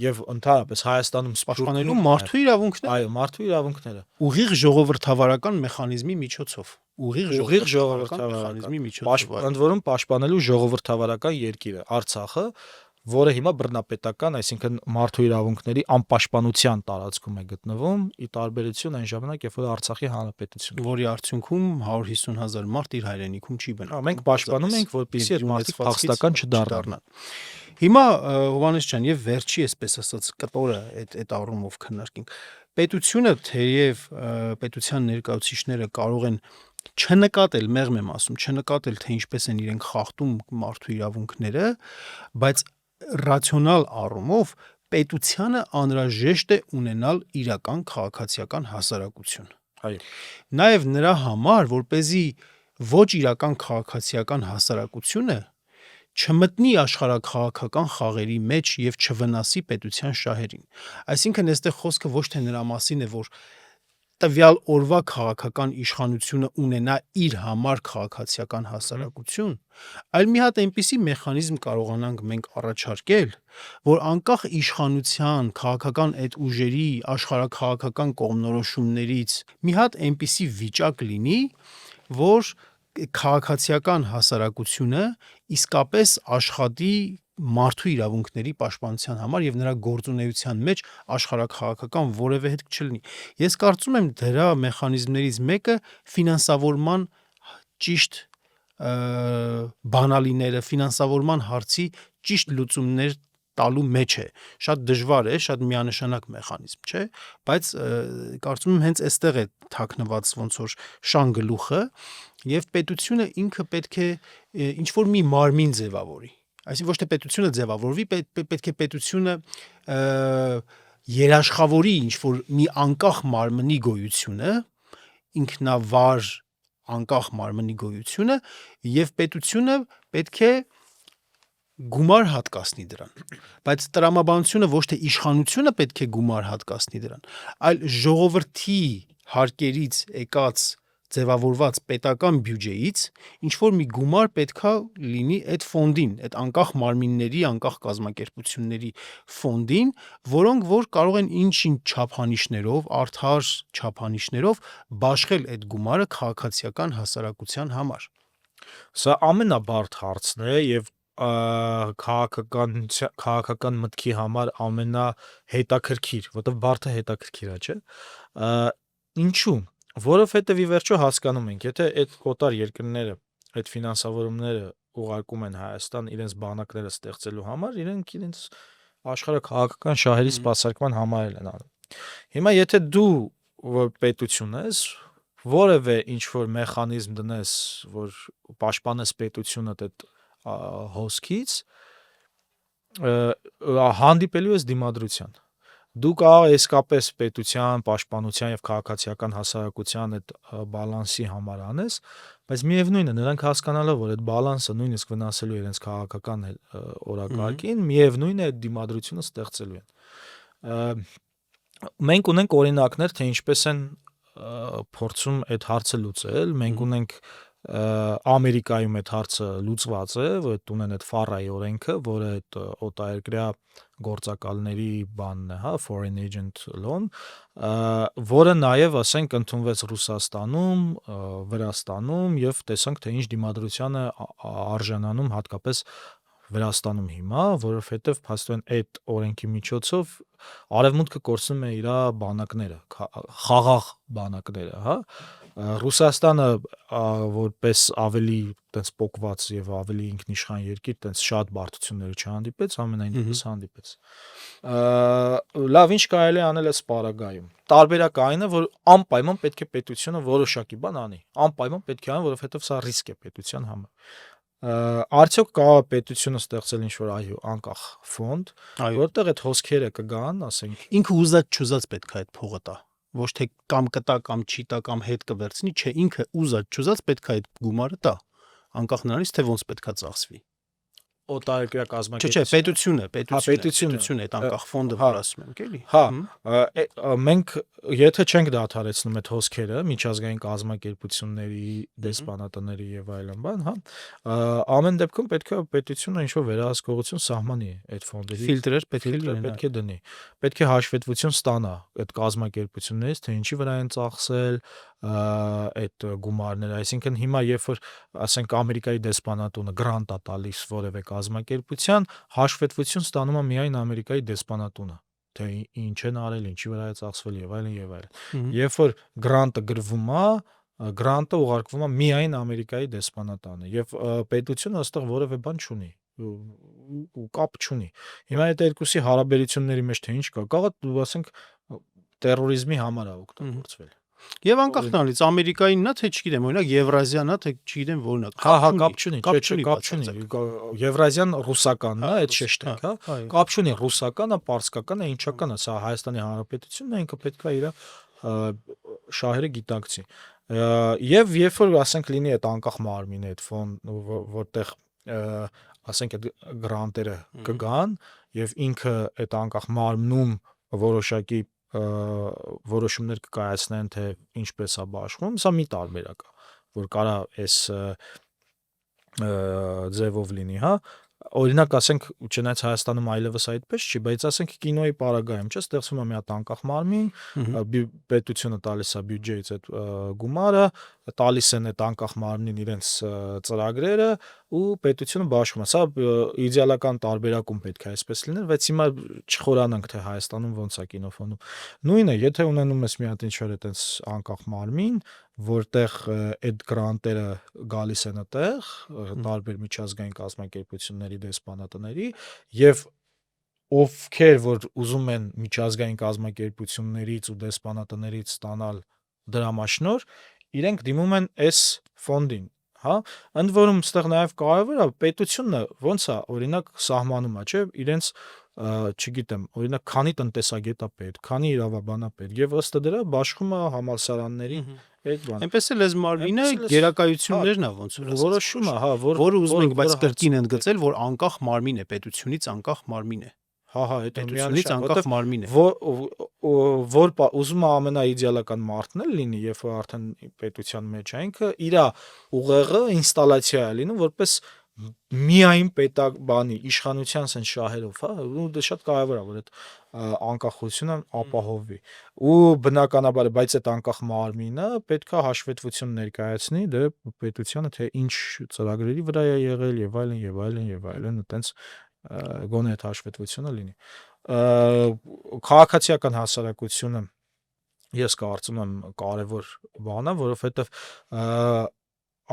եւ ընդհանրապես Հայաստանում պաշտպանելու մարդու իրավունքները, այո, մարդու իրավունքները ուղիղ ժողովրդավարական մեխանիզմի միջոցով, ուղիղ ժողովրդավարական միջոցով, ընդ որում պաշտպանելու ժողովրդավարական երկիրը Արցախը, որը հիմա բռնապետական, այսինքն մարդու իրավունքների անպաշտպանության տարածքում է գտնվում, ի տարբերություն այն ժամանակ, երբ որ Արցախի հանրապետություն, որի արդյունքում 150,000 մարդ իր հայրենիքում չի բնակվում։ Մենք պաշտպանում ենք, որպեսզի այդ մարդիկ փախստական չդառնան։ Հիմա Հովհաննես ջան, եւ վերջի, այսպես ասած, կտորը այդ առումով քննարկենք։ Պետությունը թեև պետության ներկայացուցիչները կարող են չնկատել, մեղմ եմ ասում, չնկատել, թե ինչպես են իրենք խախտում մարդու իրավունքները, բայց ռացիոնալ առումով պետությանը անհրաժեշտ է ունենալ իրական քաղաքացիական հասարակություն։ Այո։ Նաև նրա համար, որպեսզի ոչ իրական քաղաքացիական հասարակությունը չմտնի աշխարհաքաղաքական խաղերի մեջ եւ չվնասի պետության շահերին։ Այսինքն այստեղ խոսքը ոչ թե նրա մասին է, որ տվյալ օրվա քաղաքական իշխանությունը ունենա իր համար քաղաքացիական հասարակություն, այլ մի հատ այնպիսի մեխանիզմ կարողանանք մենք առաջարկել, որ անկախ իշխանության, քաղաքական այդ ուժերի, աշխարհաքաղաքական կողմնորոշումներից մի հատ այնպիսի վիճակ լինի, որ քաղաքացիական հասարակությունը իսկապես աշխատի մարդու իրավունքների պաշտպանության համար եւ նրա գործունեության մեջ աշխարհաքաղաքական որևէ հետք չլինի։ Ես կարծում եմ դրա մեխանիզմներից մեկը ֆինանսավորման ճիշտ բանալիները, ֆինանսավորման հարցի ճիշտ լուծումներ տալու մեջ է։ Շատ դժվար է, շատ միանշանակ մեխանիզմ չէ, բայց կարծում եմ հենց այստեղ է թաքնված ոնց որ շան գլուխը եւ պետությունը ինքը պետք է ինչ որ մի մարմին ձևավորի։ Այսինքն ոչ թե պետությունը ձևավորվի, պետք է պետությունը երաշխավորի ինչ որ մի անկախ մարմնի գոյությունը, ինքնավար անկախ մարմնի գոյությունը եւ պետությունը պետք է գումար հատկացնի դրան, բայց տրամաբանությունը ոչ թե իշխանությունը պետք է գումար հատկացնի դրան, այլ ժողովրդի հարկերից եկած ձևավորված պետական բյուջեից ինչ որ մի գումար պետքա լինի այդ ֆոնդին, այդ անկախ մարմինների, անկախ կազմակերպությունների ֆոնդին, որոնք որ կարող են ինչ-ինչ չափանիշներով, արդար չափանիշներով բաշխել այդ գումարը քաղաքացիական հասարակության համար։ Սա ամենաբարդ հարցն է եւ քաղաքական մտքի համար ամենահետաքրքիր, որտեղ բարդը հետաքրքիր է, չէ՞։ Ինչու՞։ Որովհետև ի վերջո հասկանում ենք, եթե այդ կոտար երկրները, այդ ֆինանսավորումները ուղարկում են Հայաստան իրենց բանակները ստեղծելու համար, իրենք իրենց աշխարհաքաղաքական շահերի սպասարկման համար են անում։ Հիմա եթե դու որ պետություն ես, որևէ ինչ որ մեխանիզմ դնես, որ պաշտպանես պետությունը այդ հոսքից, հանդիպելու ես դիմադրության։ Դու կարող ես իսկապես պետության, պաշտպանության եւ քաղաքացիական հասարակության այդ բալանսի համար անես, բայց միևնույնն է, նրանք հասկանալով, որ այդ բալանսը նույնիսկ վնասելու է իրենց քաղաքական օրակարգին, միևնույնն է այդ դիմադրությունը ստեղծելու են։ Մենք ունենք օրինակներ, թե ինչպես են փորձում այդ հարցը լուծել, մենք ունենք Ամերիկայում այդ հարցը լուծված է, որ ունեն այդ FARA-ի օրենքը, որը այդ օտարերկրյա գործակալների բանն է, հա, foreign agent law, որը նաև, ասենք, ընդունվեց Ռուսաստանում, Վրաստանում եւ տեսանք, թե ինչ դիմադրության է արժանանում հատկապես Վրաստանում հիմա, որովհետեւ փաստորեն այդ օրենքի միջոցով Արևմուտքը կորցնում է իր բանակները, խաղաղ բանակները, հա։ Ռուսաստանը որպես ավելի տենց պոկված եւ ավելի ինքնիշխան երկիր, տենց շատ բարդությունների չհանդիպեց, ամենայն դեպս հանդիպեց։ Լավ, ինչ կարելի է անել այս պարագայում։ Տարբերակը այն է, որ անպայման պետք է պետությունը որոշակի բան անի։ Անպայման պետք է անի, որովհետեւ սա ռիսկ է պետության համար։ Արդյոք կարող է պետությունը ստեղծել ինչ-որ այո անկախ ֆոնդ, որտեղ այդ հոսքերը կգան, ասենք, ինքը ուզած-չուզած պետք է այդ փողը տա, ոչ թե կամ կտա կամ չի տա կամ հետ կվերցնի, չէ, ինքը ուզած-չուզած պետք է այդ գումարը տա, անկախ նրանից թե ոնց պետք է ծախսվի։ օտարերկրյա Չէ, կազմակերպություն։ պետությունը այդ անկախ ֆոնդը որ ասում ենք, էլի։ Հա, մենք եթե չենք դադարեցնում այդ հոսքերը միջազգային կազմակերպությունների, դեսպանատների եւ այլն բան, հա, ամեն դեպքում պետք է պետությունը ինչ-որ վերահսկողություն սահմանի այդ ֆոնդերի Ֆիլտրեր պետք է ֆիլտրեր լինեն, պետք է դնի։ Պետք է հաշվետվություն ստանա այդ կազմակերպություններից, թե ինչի վրա են ծախսել այդ գումարները, այսինքն հիմա երբ որ ասենք Ամերիկայի դեսպանատունը գրանտ է տալիս որևէ կազմակերպության, հաշվետվություն ստանում է միայն Ամերիկայի դեսպանատունը, թե ինչ են արել, ինչի վրա է ծախսվել եւ այլն եւ այլն։ Երբ որ գրանտը գրվում է, գրանտը ուղարկվում է միայն Ամերիկայի դեսպանատանը եւ պետությունը այստեղ որևէ բան չունի ու կապ չունի։ Հիմա այդ երկուսի հարաբերությունների մեջ թե ինչ կա, կարող է ասենք տերորիզմի համար է օգտագործվել։ Եվ անկախ նրանից Ամերիկայինն է, թե չգիտեմ, օրինակ Եվրազիան է, թե չգիտեմ որն է։ Հա, կապ չունի, չէ, կապ չունի։ Եվրազիան ռուսականն է, այդ շեշտեք, հա։ Կապ չունի ռուսականը, պարսկականը, ինչականը, սա Հայաստանի Հանրապետությունն է, ինքը պետք է իր շահերը գիտակցի։ Եվ երբ որ ասենք լինի այդ անկախ մարմինը, այդ ֆոն, որտեղ ասենք այդ գրանտերը կգան եւ ինքը այդ անկախ մարմնում որոշակի որոշումներ կկայացնեն, թե ինչպես է բաշխում, սա մի տարբերակ է, որ կարա այս ձևով լինի, հա։ Օրինակ ասենք, չնայած Հայաստանում այլևս այդպես չի, բայց ասենք կինոյի պարագայում չէ, ստեղծվում է մի հատ անկախ մարմին, պետությունը տալիս է բյուջեից այդ գումարը, տալիս են այդ անկախ մարմնին իրենց ծրագրերը ու պետությունը բաշխում է։ Սա իդեալական տարբերակում պետք է այսպես լիներ, բայց հիմա չխորանանք, թե Հայաստանում ոնց է կինոֆոնում։ Նույնը, եթե ունենում ես մի հատ ինչ-որ այդպես անկախ մարմին, որտեղ այդ գրանտերը գալիս են այդտեղ, տարբեր միջազգային կազմակերպությունների դեսպանատների եւ ովքեր որ ուզում են միջազգային կազմակերպություններից ու դեսպանատներից ստանալ դրամաշնոր, իրենք դիմում են այս ֆոնդին, հա։ Ընդ որում այստեղ նաև կարևոր է պետությունը ոնց է օրինակ սահմանում է, չէ, իրենց չգիտեմ, օրինակ քանի տնտեսագետ է պետք, քանի իրավաբան է պետք եւ ըստ դրա բաշխում է համալսարանների այդ բան։ Այնպես էլ այս մարմինը գերակայություններն է ոնց որ որոշում է, հա, որը ուզում ենք, բայց կրկին ընդգծել, որ անկախ մարմին է, պետությունից անկախ մարմին է։ Հա, այդ պետությունից անկախ մարմին է։ Որ ուզում է ամենաիդեալական մարդն էլ լինի, երբ որ արդեն պետության մեջ է, ինքը իր ուղեղը ինստալացիա է լինում, որպես միայն պետաբանի իշխանության սեն շահերով, հա, ու դա շատ կարևոր է, որ այդ անկախությունը ապահովվի։ Ու բնականաբար, բայց այդ անկախ մարմինը պետք է հաշվետվություն ներկայացնի դե պետությանը, թե ինչ ծրագրերի վրա է եղել եւ այլն եւ այլն եւ այլն, այտենց գոնե այդ հաշվետվությունը լինի։ Քաղաքացիական հասարակությունը ես կարծում եմ կարևոր բան է, որովհետև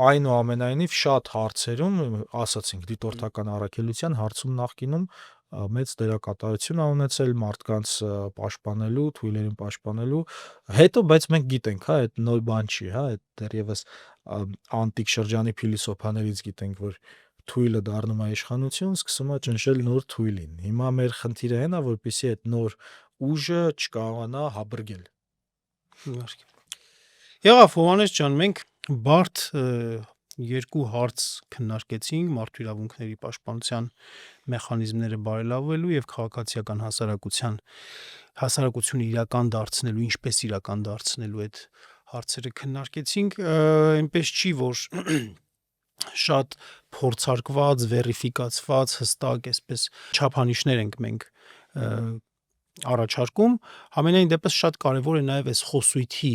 այնուամենայնիվ շատ հարցերում, ասացինք, դիտորդական առաքելության հարցում նախկինում մեծ դերակատարություն ա ունեցել մարդկանց պաշտպանելու, թույլերին պաշտպանելու հետո, բայց մենք գիտենք, հա, այդ նոր բան չի, հա, այդ դեռևս անտիկ շրջանի փիլիսոփաներից գիտենք, որ թույլը դառնում է իշխանություն, սկսում է ճնշել նոր թույլին։ Հիմա մեր խնդիրը այն է, որպեսզի այդ նոր ուժը չկարողանա հաբրգել։ Իհարկե։ Եղավ, Հովհաննես ջան, մենք բարդ երկու հարց քննարկեցինք մարդու իրավունքների պաշտպանության մեխանիզմները բարելավելու եւ քաղաքացիական հասարակությունը իրական դարձնելու, ինչպես իրական դարձնելու այդ հարցերը քննարկեցինք, այնպես չի, որ շատ փորձարկված, վերիֆիկացված, հստակ, այսպես չափանիշներ ենք մենք առաջարկում, համենայն դեպս շատ կարևոր է նաև այս խոսույթի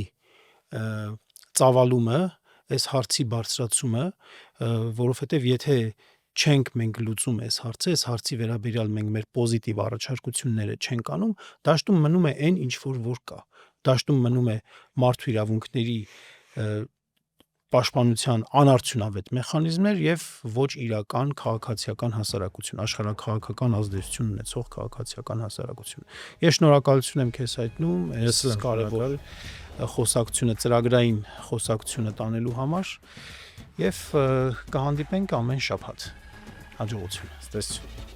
ծավալումը, այս հարցի բարձրացումը, որովհետև եթե չենք մենք լուծում այս հարցի վերաբերյալ մենք մեր պոզիտիվ առաջարկությունները չենք անում, դաշտում մնում է այն, ինչ որ կա, դաշտում մնում է մարդու իրավունքների պաշտպանության անարդյունավետ մեխանիզմներ եւ ոչ իրական քաղաքացիական հասարակություն, աշխարհաքաղաքական ազդեցություն ունեցող քաղաքացիական հասարակություն։ Ես շնորհակալություն եմ քեզ հայտնում այս կարևոր խոսակցությունը, ծրագրային խոսակցությունը տանելու համար եւ կհանդիպենք ամեն շաբաթ։ Հաջողություն։ Ստեսություն։